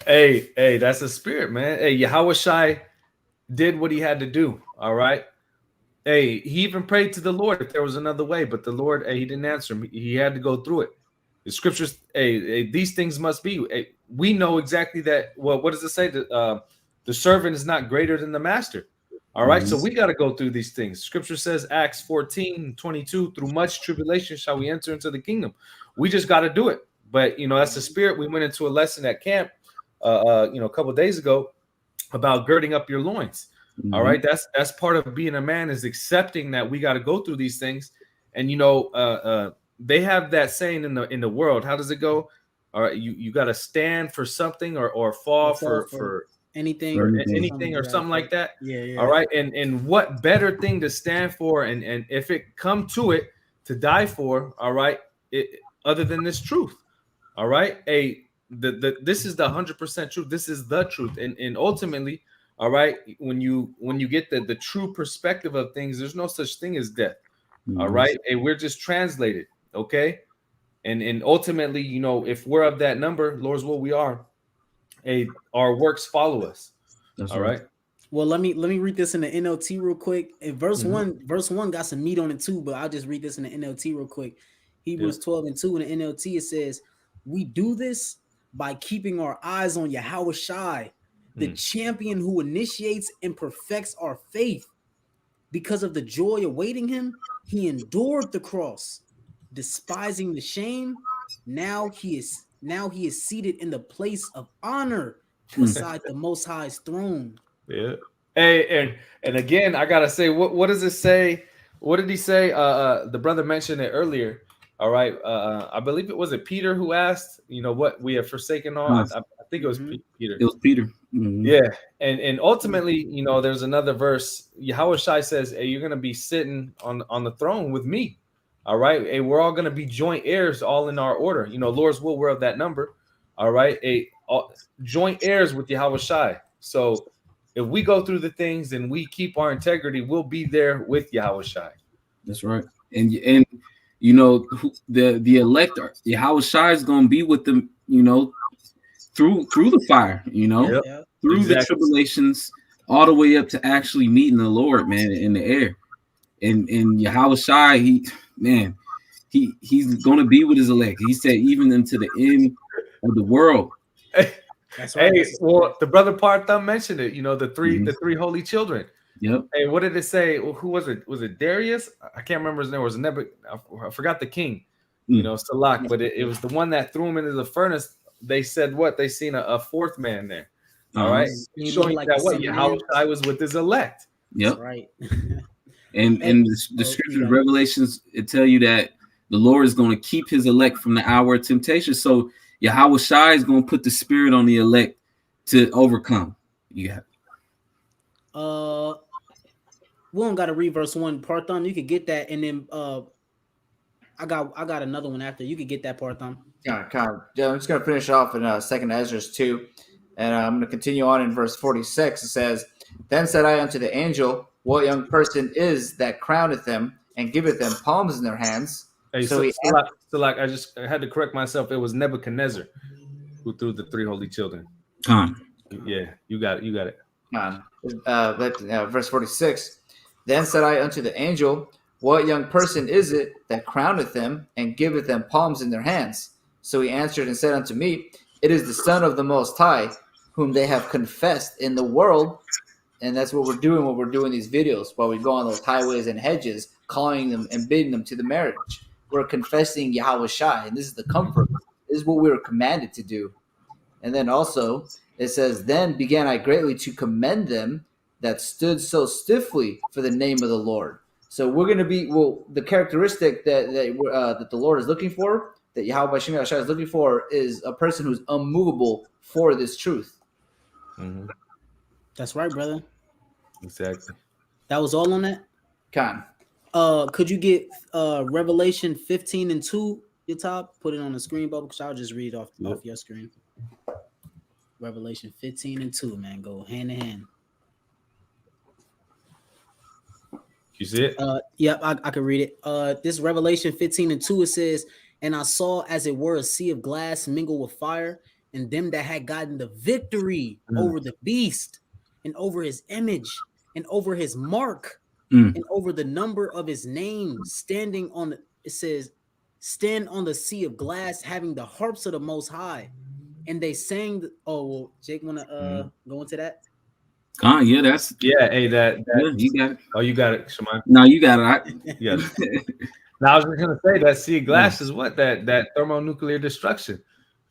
Hey, that's a spirit, man. Hey, Yahweh Shai did what he had to do. All right. Hey, he even prayed to the Lord if there was another way, but the Lord, he didn't answer him. He had to go through it. The scriptures, these things must be. We know exactly that. Well, what does it say? The servant is not greater than the master. All right. So we got to go through these things. Scripture says, Acts 14:22, through much tribulation shall we enter into the kingdom. We just got to do it. But, you know, that's the spirit. We went into a lesson at camp, you know, a couple of days ago about girding up your loins. All right. That's part of being a man, is accepting that we got to go through these things. And, you know, they have that saying in the world. How does it go? All right, you got to stand for something or fall for anything or something like that. Yeah. All right. And what better thing to stand for, and if it come to it, to die for, all right, other than this truth. All right. This is the 100% truth. This is the truth. And ultimately, all right, when you get the true perspective of things, there's no such thing as death. All right. And we're just translated. Okay. And ultimately, you know, if we're of that number, Lord's will, we are. Our works follow us. That's all right. Well, let me read this in the NLT real quick. And verse one got some meat on it too, but I'll just read this in the NLT real quick. Hebrews 12:2 in the NLT, it says, we do this by keeping our eyes on Yahweh Shai, the champion who initiates and perfects our faith. Because of the joy awaiting him, he endured the cross, despising the shame. Now he is seated in the place of honor beside the Most High's throne. Yeah. Hey, and again, I gotta say, what does it say? What did he say? The brother mentioned it earlier. All right. I believe it was Peter who asked, what we have forsaken all. I think it was Peter. It was Peter. Mm-hmm. Yeah. And ultimately, there's another verse. Yahweh Shai says, hey, you're gonna be sitting on the throne with me. All right. Hey, we're all gonna be joint heirs, all in our order. Lord's will, we're of that number. All right. Hey, joint heirs with Yahweh Shai. So if we go through the things and we keep our integrity, we'll be there with Yahweh Shai. That's right. And the elect are Yahweh Shai is going to be with them, through the fire, through the tribulations, all the way up to actually meeting the Lord, man, in the air. And Yahweh Shai, he's going to be with his elect. He said, even unto the end of the world. That's right. Hey, well, the brother Partham mentioned it. The three holy children. Yep. Hey, what did it say? Well, who was it? Was it Darius? I can't remember his name. It was I forgot the king. Salak, but it was the one that threw him into the furnace. They said what? They seen a fourth man there. All right, showing like that what Yahweh Shai was with his elect. Yep. That's right. and the scriptures, Revelations, it tell you that the Lord is going to keep his elect from the hour of temptation. So Yahweh Shai is going to put the spirit on the elect to overcome. Yeah. We don't got to read verse 1. Partham, you could get that, and then I got another one after. You could get that, Partham. Yeah, I'm just gonna finish off in 2nd Ezra 2, and I'm gonna continue on in verse 46. It says, "Then said I unto the angel, What young person is that crowneth them and giveth them palms in their hands?" Hey, so I had to correct myself. It was Nebuchadnezzar who threw the three holy children. Yeah, you got it. Verse 46. Then said I unto the angel, What young person is it that crowneth them and giveth them palms in their hands? So he answered and said unto me, It is the Son of the Most High, whom they have confessed in the world. And that's what we're doing when we're doing these videos, while we go on those highways and hedges, calling them and bidding them to the marriage. We're confessing Yahweh Shai, and this is the comfort. This is what we were commanded to do. And then also, it says, Then began I greatly to commend them that stood so stiffly for the name of the Lord. So we're going to be, the characteristic that the Lord is looking for, that Yahweh Shai is looking for, is a person who's unmovable for this truth. Mm-hmm. That's right, brother. Exactly. That was all on that? Khan. Could you get Revelation 15:2, your top? Put it on the screen, Bubba, because I'll just read off your screen. Revelation 15:2, man. Go hand in hand. You see it? Yep, I can read it. This Revelation 15:2, it says, And I saw as it were a sea of glass mingled with fire, and them that had gotten the victory over the beast, and over his image, and over his mark, and over the number of his name, standing on it says, stand on the sea of glass, having the harps of the Most High. And they sang, Jake wanna go into that? Hey, that you got it. Oh, you got it, Shaman. No, you got it. You got it. Now I was just gonna say that sea of glass is what? That thermonuclear destruction.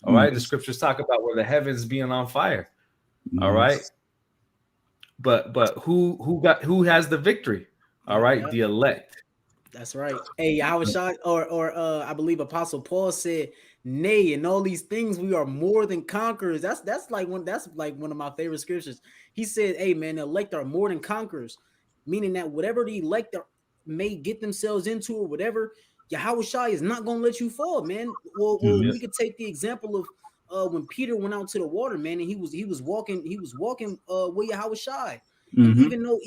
All right. The scriptures talk about where the heavens being on fire. All right. But who has the victory? All right, the elect. That's right. Hey, Yahweh Shai, or I believe Apostle Paul said, "Nay, in all these things we are more than conquerors." That's like one of my favorite scriptures. He said, "Hey, man, the elect are more than conquerors," meaning that whatever the elect may get themselves into or whatever, Yahweh Shai is not gonna let you fall, man. Well, we could take the example of when Peter went out to the water, man, and he was walking with Yahweh Shai. And even though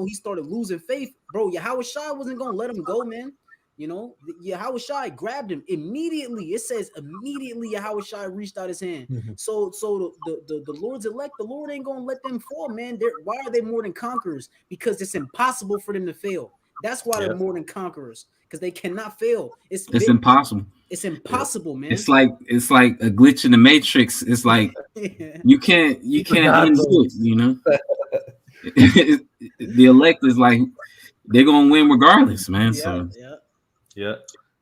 he started losing faith, bro, Yahweh Shai wasn't gonna let him go, man. Yahweh Shai grabbed him immediately. It says immediately Yahweh Shai reached out his hand. So the Lord's elect, the Lord ain't gonna let them fall, man. Why are they more than conquerors? Because it's impossible for them to fail. That's why they're more than conquerors, because they cannot fail. It's impossible. It's impossible, man. It's like a glitch in the matrix. It's like you can't undo it, The elect is like they're gonna win regardless, man. Yeah,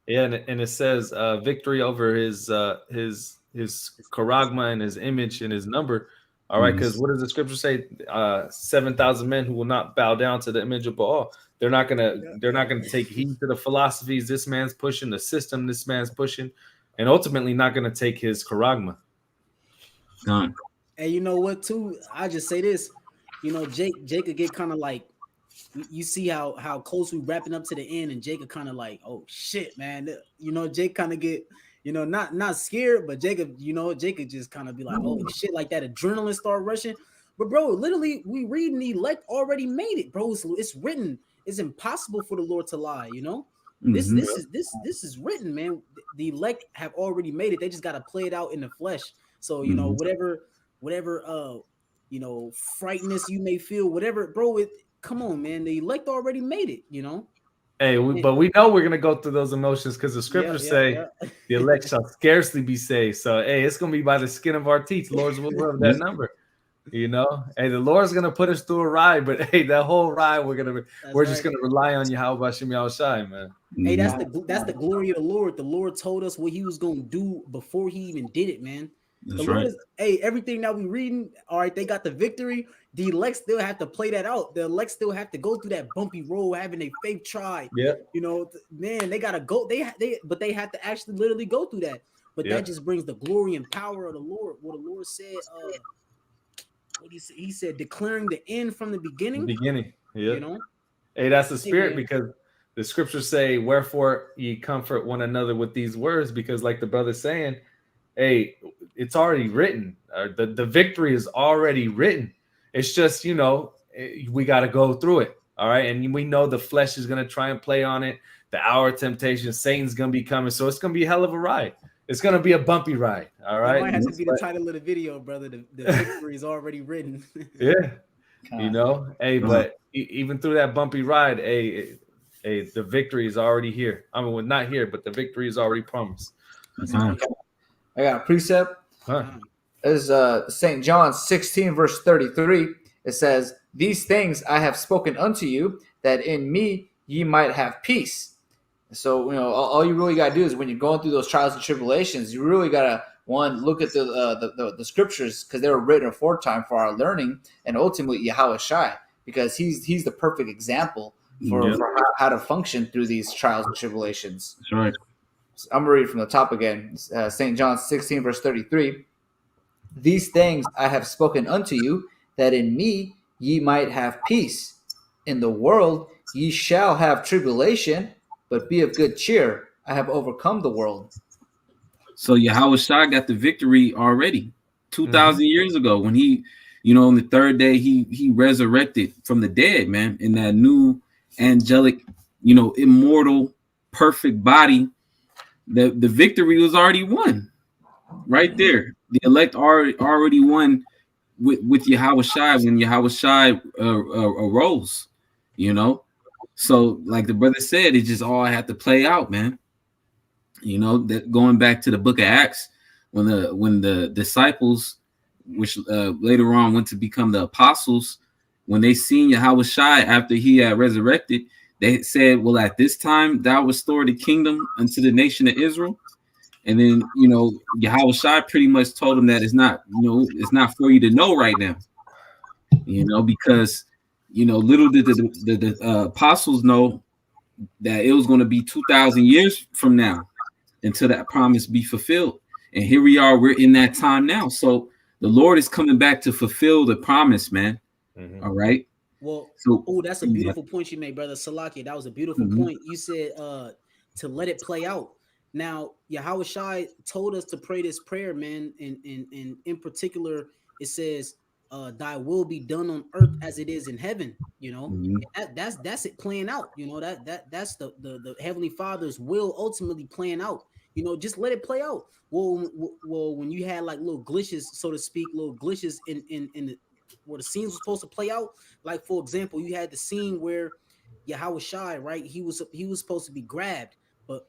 and it says victory over his charagma and his image and his number. All right, because what does the scripture say? 7,000 men who will not bow down to the image of Baal. They're not gonna take heed to the philosophies this man's pushing, the system this man's pushing, and ultimately not gonna take his charagma. Done. And you know what, too? I just say this. You know, Jake could get kind of like, you see how close we wrapping up to the end, and Jake could kind of like, oh shit, man. You know, Jake kind of get, you know, not scared, but Jake could just kind of be like, oh shit, like that adrenaline start rushing. But bro, literally, we reading the elect already made it, bro. It's written. It's impossible for the Lord to lie, you know. This is written, man. The elect have already made it. They just got to play it out in the flesh. So you know, whatever you know, frightenness you may feel, whatever, bro. Come on, man. The elect already made it, you know. Hey, but we know we're gonna go through those emotions because the scriptures say the elect shall scarcely be saved. So hey, it's gonna be by the skin of our teeth. Lord's will have that number. You know, hey, the Lord's gonna put us through a ride, but hey, that whole ride we're just gonna rely on Yahweh Hashem Yahushai, man. Hey, that's the glory of the Lord. The Lord told us what He was gonna do before He even did it, man. That's right. Everything that we reading, all right, they got the victory. The elect still have to play that out. The elect still have to go through that bumpy road, having a faith tried. Yeah, you know, man, they gotta go. They have to actually literally go through that. But that just brings the glory and power of the Lord. What the Lord said. What he said, declaring the end from the beginning. Yeah. You know, hey, that's the spirit, because the scriptures say, "Wherefore ye comfort one another with these words," because, like the brother's saying, hey, it's already written. The victory is already written. It's just, you know, we got to go through it. All right, and we know the flesh is gonna try and play on it. The hour of temptation, Satan's gonna be coming, so it's gonna be a hell of a ride. It's gonna be a bumpy ride. All right. It might have to be the title of the video, brother. The victory is already written. Yeah. You know, hey, but even through that bumpy ride, hey, the victory is already here. I mean, well, not here, but the victory is already promised. I got a precept. This is St. John 16, verse 33. It says, "These things I have spoken unto you, that in me ye might have peace." So, you know, all you really got to do is when you're going through those trials and tribulations, you really got to, one, look at the scriptures, because they were written aforetime for our learning, and ultimately Yahweh Shai, because he's the perfect example for how to function through these trials and tribulations. That's right. So I'm going to read from the top again. St. John 16, verse 33. "These things I have spoken unto you, that in me ye might have peace. In the world ye shall have tribulation, but be of good cheer. I have overcome the world." So Yahweh Shai got the victory already 2,000 years ago when he, you know, on the third day he resurrected from the dead, man, in that new angelic, you know, immortal, perfect body. The victory was already won right there. The elect already won with Yahweh Shai when Yahweh Shai arose, you know. So, like the brother said, it just all had to play out, man. You know, that going back to the book of Acts, when the disciples, which later on went to become the apostles, when they seen Yahweh Shai after he had resurrected, they said, "Well, at this time thou restore the kingdom unto the nation of Israel." And then, you know, Yahweh Shai pretty much told them that it's not, you know, it's not for you to know right now, you know, because, you know, little did the apostles know that it was going to be 2,000 years from now until that promise be fulfilled. And here we are, we're in that time now. So the Lord is coming back to fulfill the promise, man. All right. Well, so, that's a beautiful point you made, brother Salaki. That was a beautiful point. You said to let it play out. Now, Yahweh Shai told us to pray this prayer, man. And in particular, it says, "Thy will be done on earth as it is in heaven." You know, that's it playing out. You know, that's the Heavenly Father's will ultimately playing out. You know, just let it play out. Well, when you had like little glitches, so to speak, little glitches in the where the scenes were supposed to play out. Like, for example, you had the scene where Yahweh Shai, right? He was supposed to be grabbed, but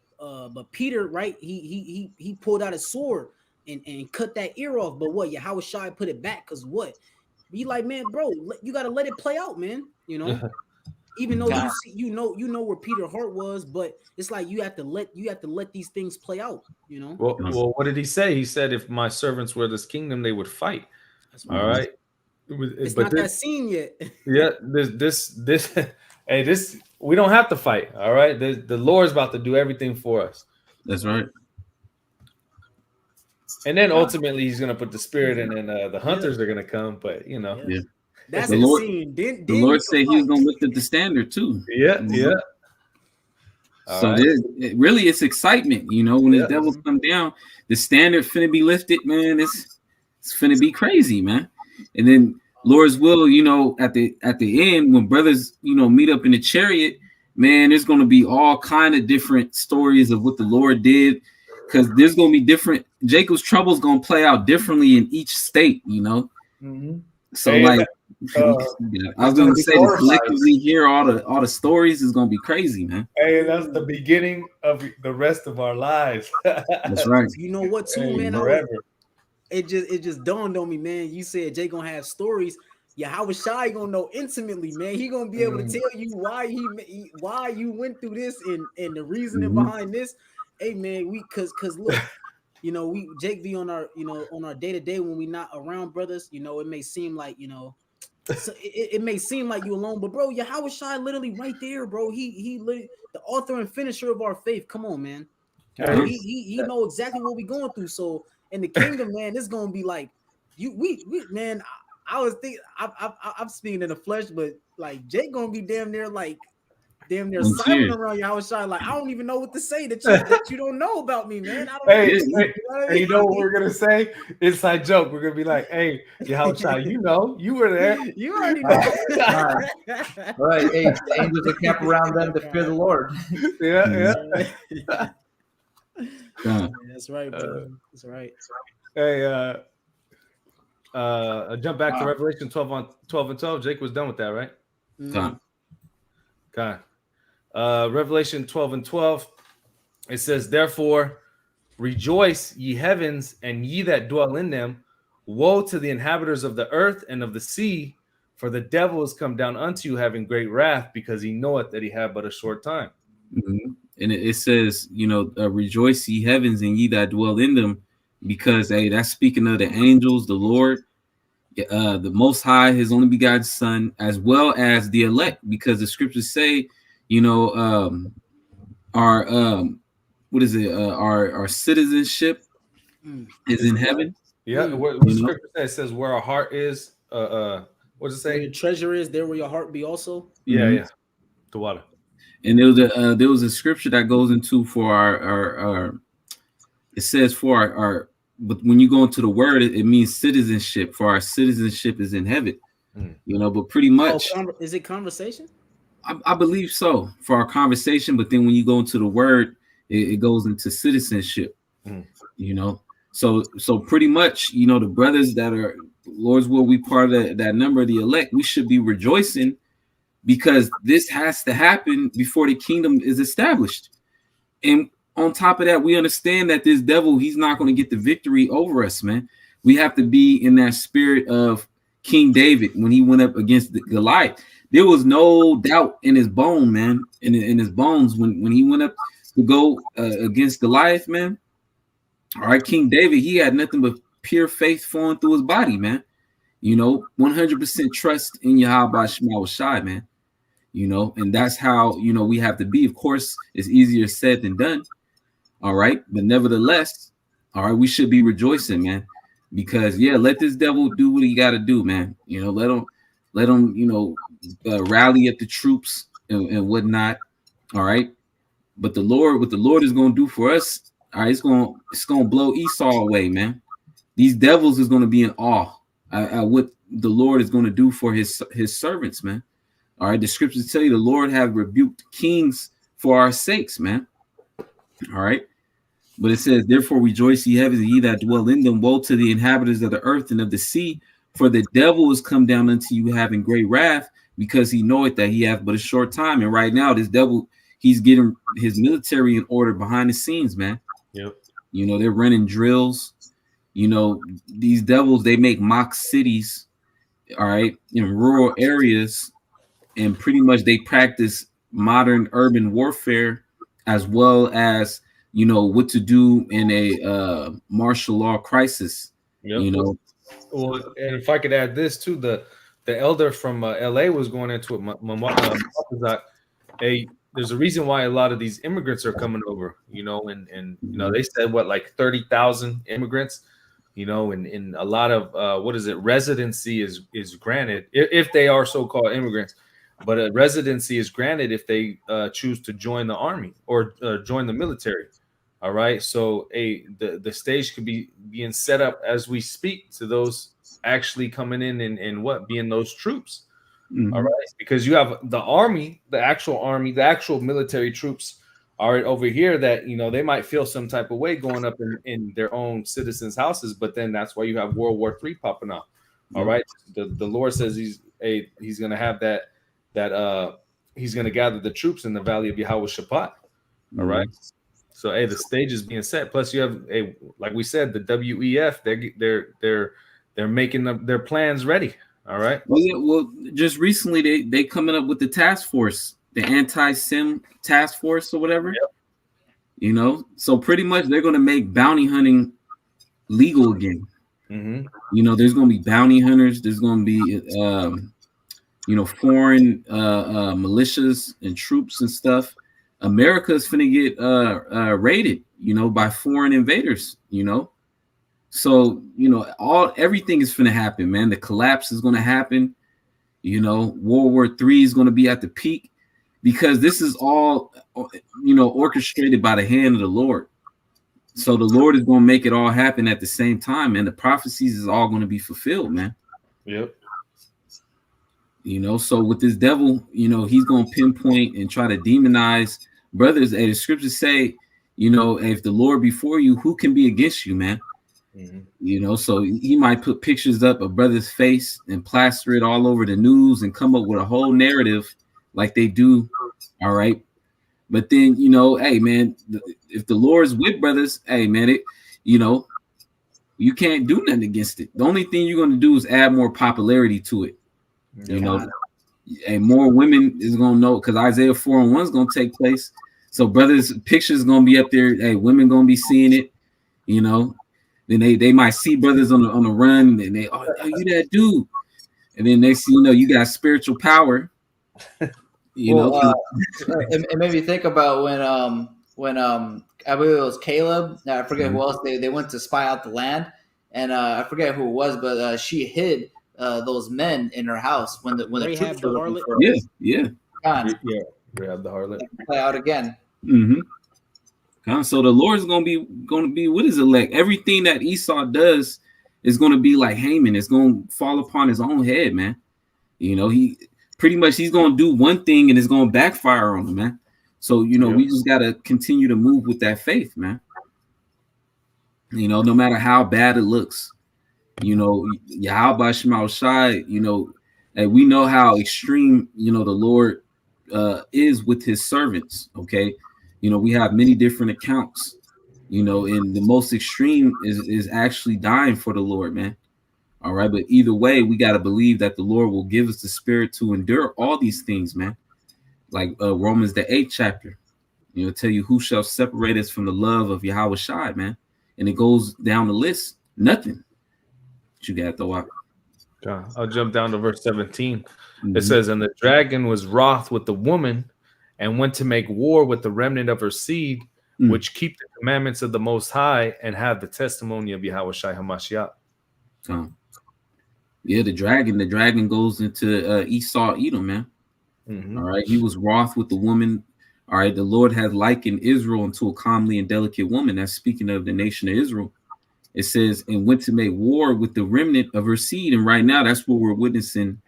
Peter, right? He pulled out his sword and cut that ear off. But what? Yahweh Shai put it back, because what? Be like, man, bro, you gotta let it play out, man. You know, even though you know where Peter's heart was, but it's like you have to let these things play out. You know. Well, what did he say? He said, "If my servants were this kingdom, they would fight." All right. It's not that scene yet. Yeah, this hey, this we don't have to fight. All right. The Lord's about to do everything for us. That's right. And then ultimately he's gonna put the spirit in, and the hunters are gonna come, but you know. Yeah. That's the Lord, scene. The Lord said he was gonna lift up the standard too. Yeah, yeah. So really it's excitement, you know, when the devils come down, the standard finna be lifted, man. It's finna be crazy, man. And then Lord's will, you know, at the end, when brothers, you know, meet up in the chariot, man, there's gonna be all kind of different stories of what the Lord did, because there's gonna be different. Jacob's trouble is gonna play out differently in each state, you know. Mm-hmm. So like, I was gonna say, to collectively hear all the stories is gonna be crazy, man. Hey, that's the beginning of the rest of our lives. That's right. You know what, too, man? It just dawned on me, man. You said Jay gonna have stories. Yahweh Shai gonna know intimately, man. He gonna be able to tell you why you went through this and the reasoning behind this. Hey, man, cause look. You know, Jake be on our, you know, on our day-to-day when we not around, brothers, you know, it may seem like, you know, so it may seem like you alone, but bro, Yahweh Shai literally right there, bro. He literally the author and finisher of our faith. Come on, man. He know exactly what we going through. So in the kingdom, man, it's gonna be like we man. I was thinking I'm speaking in the flesh, but like Jake gonna be damn near silent around Yahweh Shai. Like, I don't even know what to say that you don't know about me, man. I don't you know what we're gonna say? Inside joke. We're gonna be like, hey, Yahweh Shai, you know, you were there. You already know. All right. Hey, the angels are kept around them to fear the Lord. Yeah. That's right, bro. That's right. Hey, jump back to Revelation 12 and 12. Jake was done with that, right? Okay. Revelation 12 and 12, it says, therefore, rejoice, ye heavens, and ye that dwell in them. Woe to the inhabitants of the earth and of the sea, for the devil is come down unto you, having great wrath, because he knoweth that he have but a short time. Mm-hmm. And it says, you know, rejoice, ye heavens, and ye that dwell in them, because that's speaking of the angels, the Lord, the Most High, His only begotten Son, as well as the elect, because the scriptures say, you know, our what is it? Our citizenship is in heaven. Yeah, what the scripture says, where our heart is. What does it say? Where your treasure is, there will your heart be also. Yeah, yeah. The water. And there was a scripture that goes into for our it says for our but when you go into the word, it means citizenship. For our citizenship is in heaven. You know, but pretty much is it conversation? I believe so, for our conversation, but then when you go into the word, it goes into citizenship. You know, so pretty much, you know, the brothers that are Lord's will be part of that number of the elect, we should be rejoicing, because this has to happen before the kingdom is established. And on top of that, we understand that this devil, he's not going to get the victory over us, man. We have to be in that spirit of King David when he went up against Goliath. There was no doubt in his bone, man, in his bones when he went up to go against Goliath, man. All right, King David, he had nothing but pure faith flowing through his body, man. You know, 100% trust in Yahweh Shai, man. You know, and that's how, you know, we have to be. Of course, it's easier said than done. All right, but nevertheless, all right, we should be rejoicing, man, because let this devil do what he got to do, man. You know, let him, you know, rally at the troops and whatnot. All right, but what the Lord is going to do for us, all right, it's going to blow Esau away, man. These devils is going to be in awe at what the Lord is going to do for his servants, man. All right, the scriptures tell you the Lord have rebuked kings for our sakes, man. All right, but it says, therefore rejoice, ye heavens, and ye that dwell in them. Woe to the inhabitants of the earth and of the sea, for the devil is come down unto you, having great wrath, because he knoweth that he hath but a short time. And right now, this devil, he's getting his military in order behind the scenes, man. Yep. You know, they're running drills. You know, these devils, they make mock cities, all right, in rural areas, and pretty much they practice modern urban warfare, as well as, you know, what to do in a martial law crisis. Yep. You know, Well, and if I could add this too, the elder from LA was going into it. There's a reason why a lot of these immigrants are coming over, and they said what, like 30,000 immigrants, and a lot of residency is granted if they are so-called immigrants, but a residency is granted if they choose to join the army or join the military. All right, so the stage could be being set up as we speak to those actually coming in and being those troops. Mm-hmm. All right, because you have the army, the actual military troops are over here that they might feel some type of way going up in their own citizens' houses, but then that's why you have World War III popping up. All right, the Lord says he's going to have that he's going to gather the troops in the valley of Yahweh Shaphat. All right. So the stage is being set. Plus, you have like we said, the WEF. They're making their plans ready. All right. Well, just recently they coming up with the task force, the anti-sim task force or whatever. Yep. So pretty much they're going to make bounty hunting legal again. Mm-hmm. There's going to be bounty hunters. There's going to be foreign militias and troops and stuff. America's finna get raided, by foreign invaders, So, everything is finna happen, man. The collapse is gonna happen. World War III is gonna be at the peak because this is all, orchestrated by the hand of the Lord. So the Lord is gonna make it all happen at the same time, and the prophecies is all gonna be fulfilled, man. Yep. So with this devil, he's going to pinpoint and try to demonize brothers. And the scriptures say, if the Lord be for you, who can be against you, man? Mm-hmm. So he might put pictures up of brother's face and plaster it all over the news and come up with a whole narrative like they do. All right. But then, hey, man, if the Lord's with brothers, hey, man, you can't do nothing against it. The only thing you're going to do is add more popularity to it. And more women is gonna know because Isaiah 4:1 is gonna take place. So brothers' pictures gonna be up there. Hey, women gonna be seeing it. Then they might see brothers on the run, and they you that dude. And then next thing you got spiritual power. It made me think about when I believe it was Caleb. I forget who else they went to spy out the land, and I forget who it was, but she hid those men in her house when the troops were looking for her. Grab the harlot. Play out again. Mm-hmm. So the Lord's gonna be with his elect. Everything that Esau does is gonna be like Haman. It's gonna fall upon his own head, man. He pretty much he's gonna do one thing and it's gonna backfire on him, man. So we just gotta continue to move with that faith, man. No matter how bad it looks. Yahweh Shema Shai, and we know how extreme, the Lord is with his servants. Okay. We have many different accounts, and the most extreme is actually dying for the Lord, man. All right. But either way, we got to believe that the Lord will give us the spirit to endure all these things, man. Like Romans, the 8th chapter, tell you who shall separate us from the love of Yahweh Shai, man. And it goes down the list. Nothing. You got the walk. I'll jump down to verse 17. It says, and the dragon was wroth with the woman and went to make war with the remnant of her seed, which keep the commandments of the Most High and have the testimony of Yahweh Shai HaMashiach. The dragon goes into Esau, Edom, man. Mm-hmm. All right. He was wroth with the woman. All right. The Lord has likened Israel into a comely and delicate woman. That's speaking of the nation of Israel. It says, and went to make war with the remnant of her seed. And right now, that's what we're witnessing.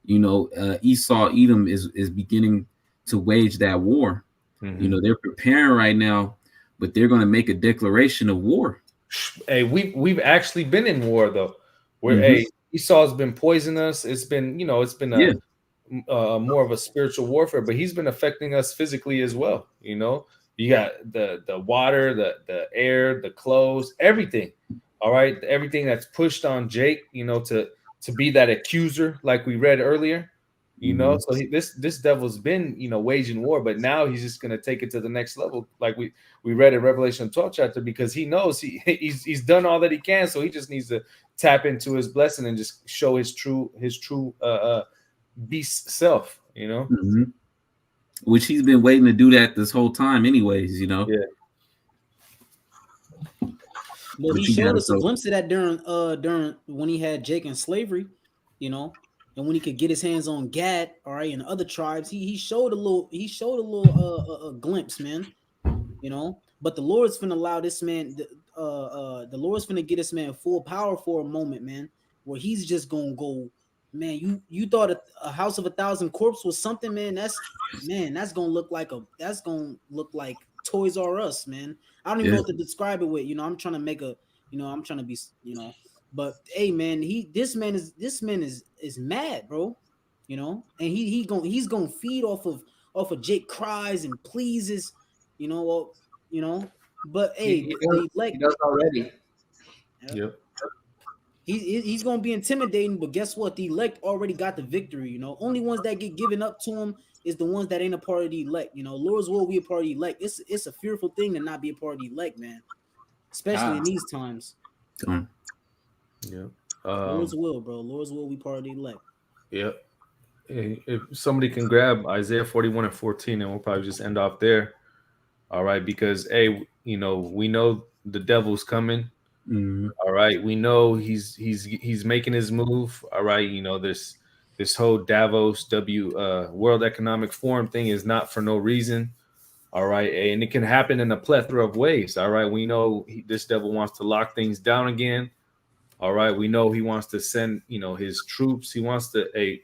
Esau, Edom is beginning to wage that war. Mm-hmm. They're preparing right now, but they're going to make a declaration of war. Hey, we've actually been in war, though. Where Esau's been poisoning us. It's been, more of a spiritual warfare, but he's been affecting us physically as well. You got the water, the air, the clothes, everything. All right. Everything that's pushed on Jake, to be that accuser, like we read earlier. You know, so this devil's been, waging war, but now he's just gonna take it to the next level, like we read in Revelation 12 chapter, because he knows he's done all that he can, so he just needs to tap into his blessing and just show his true beast self, which he's been waiting to do that this whole time, anyways. Yeah. Well, he showed us a glimpse of that during when he had Jake in slavery, and when he could get his hands on Gad, all right, and other tribes. He showed a little glimpse, man. But the Lord's finna allow this man, the Lord's finna get this man full power for a moment, man, where he's just gonna go, man. You thought a house of 1,000 corpses was something, man. That's gonna look like Toys R Us, man. I don't even know what to describe it with. I'm trying to make I'm trying to be, but hey, man, this man is mad, bro. And he's gonna feed off of Jake cries and pleases, But hey, he does already. Yep. He's gonna be intimidating, but guess what? The elect already got the victory. Only ones that get given up to him is the ones that ain't a part of the elect. Lord's will be a part of the elect. It's a fearful thing to not be a part of the elect, man. Especially in these times. Yeah. Lord's will, bro. Lord's will be part of the elect. Yep. Hey, if somebody can grab Isaiah 41:14, and we'll probably just end off there. All right, because we know the devil's coming. Mm-hmm. All right, we know he's making his move. All right, this whole Davos World Economic Forum thing is not for no reason. All right, and it can happen in a plethora of ways. All right, we know this devil wants to lock things down again. All right, we know he wants to send his troops. He wants to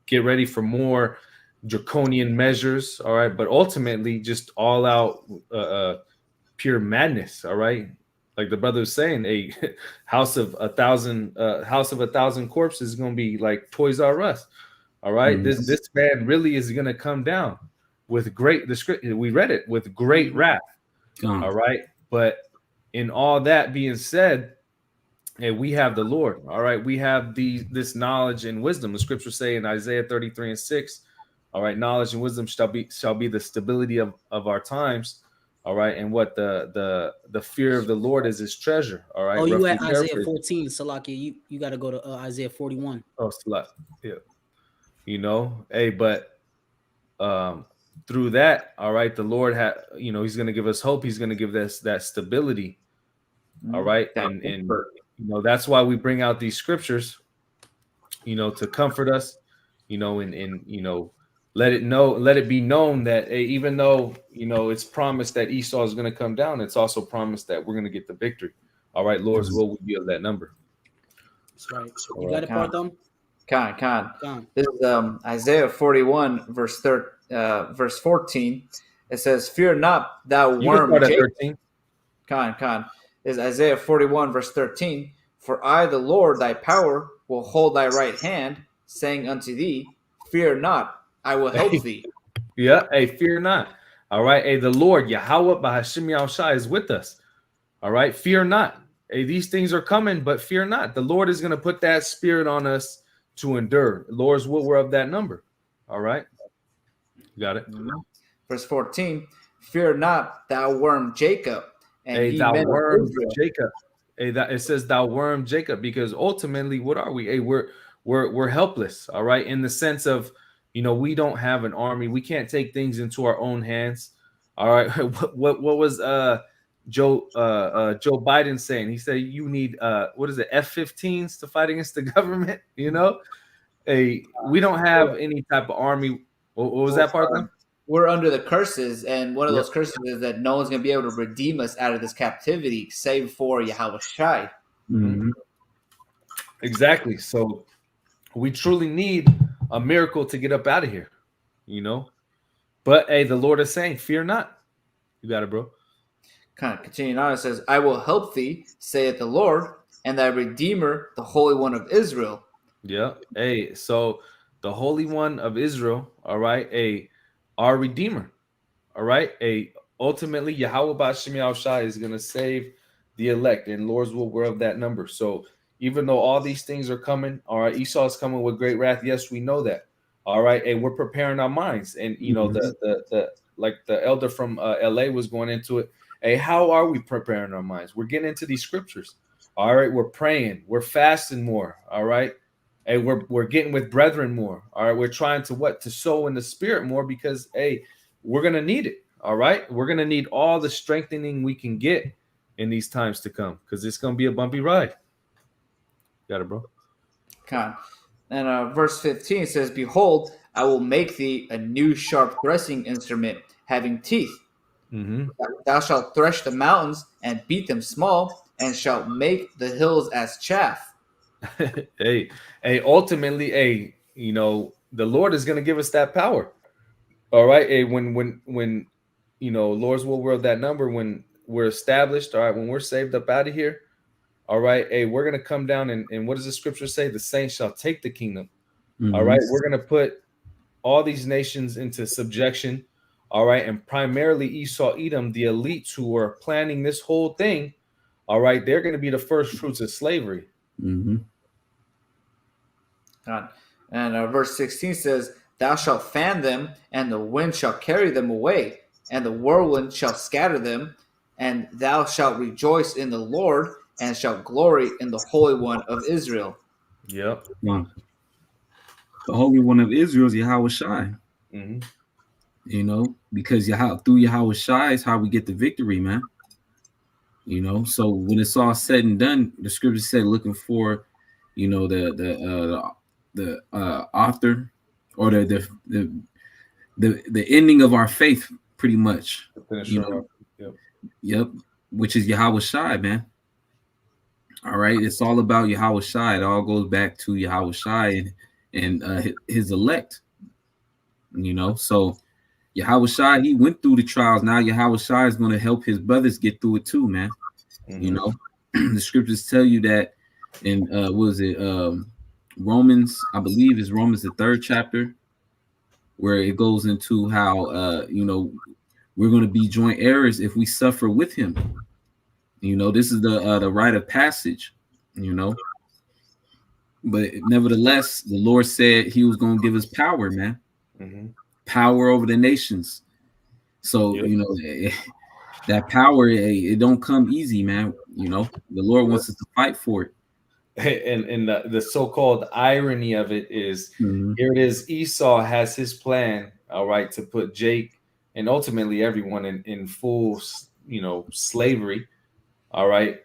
get ready for more draconian measures. All right, but ultimately just all out pure madness. All right, like the brother was saying, a house of 1,000 corpses is going to be like Toys R Us. All right, this man really is going to come down with great. We read it with great wrath. All right, but in all that being said, hey, we have the Lord. All right, we have this knowledge and wisdom. The scriptures say in Isaiah 33:6, all right, knowledge and wisdom shall be the stability of our times. All right, and what the fear of the Lord is his treasure. All right. Oh, you at Isaiah 14, Salaki. You got to go to Isaiah 41. Oh, Salaki. Yeah. Hey, but through that, all right, the Lord he's going to give us hope. He's going to give us that stability. All right, and that's why we bring out these scriptures, to comfort us, and let it be known that even though it's promised that Esau is going to come down, it's also promised that we're going to get the victory. All right, Lord's will will be of that number. That's right. You got it, Partham? Khan. This is Isaiah 41 verse 14. It says, "Fear not, thou worm Jacob." Khan. Is Isaiah 41 verse 13. "For I, the Lord, thy power, will hold thy right hand, saying unto thee, Fear not, I will help thee." Yeah, hey, fear not. All right, hey, the Lord Yahweh Bahashim Yahushai is with us. All right, fear not. Hey, these things are coming, but fear not. The Lord is going to put that spirit on us to endure. Lord's will, we're of that number. All right, you got it. Verse 14. "Fear not, thou worm Jacob." And hey, thou worm Jacob. Hey, it says thou worm Jacob, because ultimately, what are we? Hey, we're helpless. All right, in the sense of we don't have an army. We can't take things into our own hands. All right, what was Joe Biden saying? He said you need F-15s to fight against the government. Hey, we don't have any type of army. What was that part of them? We're under the curses, and one of those curses is that no one's going to be able to redeem us out of this captivity, save for Yahweh Shai. Mm-hmm. Exactly. So we truly need a miracle to get up out of here, But hey, the Lord is saying, "Fear not." You got it, bro. Kind of continuing on, it says, "I will help thee, saith the Lord, and thy Redeemer, the Holy One of Israel." Yeah. Hey, so the Holy One of Israel, all right, our Redeemer, all right, ultimately Yahweh B'Shem Yahushai is going to save the elect, and Lord's will, we're of that number. So even though all these things are coming, all right, Esau is coming with great wrath. Yes, we know that. All right, and we're preparing our minds. And you know, the like the elder from LA was going into it. Hey, how are we preparing our minds? We're getting into these scriptures. All right, we're praying, we're fasting more. All right, and we're getting with brethren more. All right, we're trying to sow in the spirit more, because hey, we're gonna need it. All right, we're gonna need all the strengthening we can get in these times to come, because it's gonna be a bumpy ride. Got it, bro. Con. And verse 15 says, "Behold, I will make thee a new sharp threshing instrument, having teeth. Mm-hmm. Thou shalt thresh the mountains and beat them small, and shalt make the hills as chaff." hey, ultimately, you know, the Lord is going to give us that power. All right. Hey, when you know, Lord's will world that number, when we're established, all right, when we're saved up out of here, all right, hey, we're going to come down and what does the scripture say? The saints shall take the kingdom. Mm-hmm. All right. We're going to put all these nations into subjection. All right. And primarily Esau, Edom, the elites who are planning this whole thing. All right. They're going to be the first fruits of slavery. Mm-hmm. And verse 16 says, "Thou shalt fan them, and the wind shall carry them away, and the whirlwind shall scatter them, and thou shalt rejoice in the Lord, and shalt glory in the Holy One of Israel." Yep. Wow. The Holy One of Israel is Yahweh Shai. Mm-hmm. You know, because through Yahweh Shai is how we get the victory, man. You know, so when it's all said and done, the scripture said, looking for, you know, the author or the ending of our faith, pretty much. You know? Yep. Which is Yahweh Shai, man. All right, it's all about Yahweh Shai. It all goes back to Yahweh Shai and his elect. You know, so Yahweh Shai, he went through the trials. Now Yahweh Shai is going to help his brothers get through it too, man. Mm-hmm. You know, the scriptures tell you that in Romans, I believe is Romans the 3rd chapter, where it goes into how you know, we're going to be joint heirs if we suffer with him. You know, this is the rite of passage, you know. But nevertheless, the Lord said he was going to give us power, man. Mm-hmm. Power over the nations. So, you know, that power, it don't come easy, man. You know, the Lord wants us to fight for it. And the so-called irony of it is, here it is, Esau has his plan, all right, to put Jake and ultimately everyone in full, you know, slavery. All right.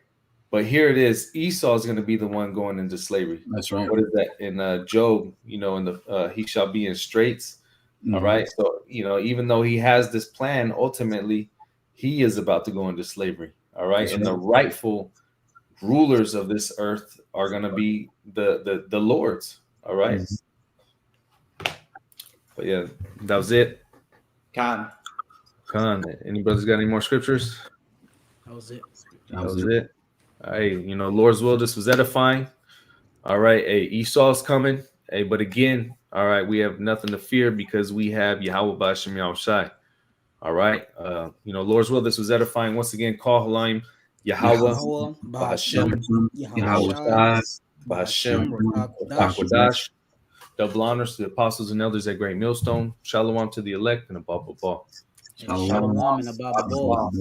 But here it is. Esau is going to be the one going into slavery. That's right. What is that in Job? You know, in the he shall be in straits. Mm-hmm. All right. So, you know, even though he has this plan, ultimately he is about to go into slavery. All right. That's and right. The rightful rulers of this earth are going to be the lords. All right. Mm-hmm. But yeah, that was it. Khan. Anybody's got any more scriptures? That was it. That was it. Hey, you know, Lord's will, this was edifying. All right. Hey, Esau's coming. Hey, but again, all right, we have nothing to fear because we have Yahweh B'Hashem Yahweh Shai. All right. You know, Lord's will, this was edifying. Once again, call Halayim Yahweh B'Hashem Yahweh Shai B'Hashem B'Kodash. Double honors to the apostles and elders at Great Millstone. Shalom to the elect and above all. Shalom and above all.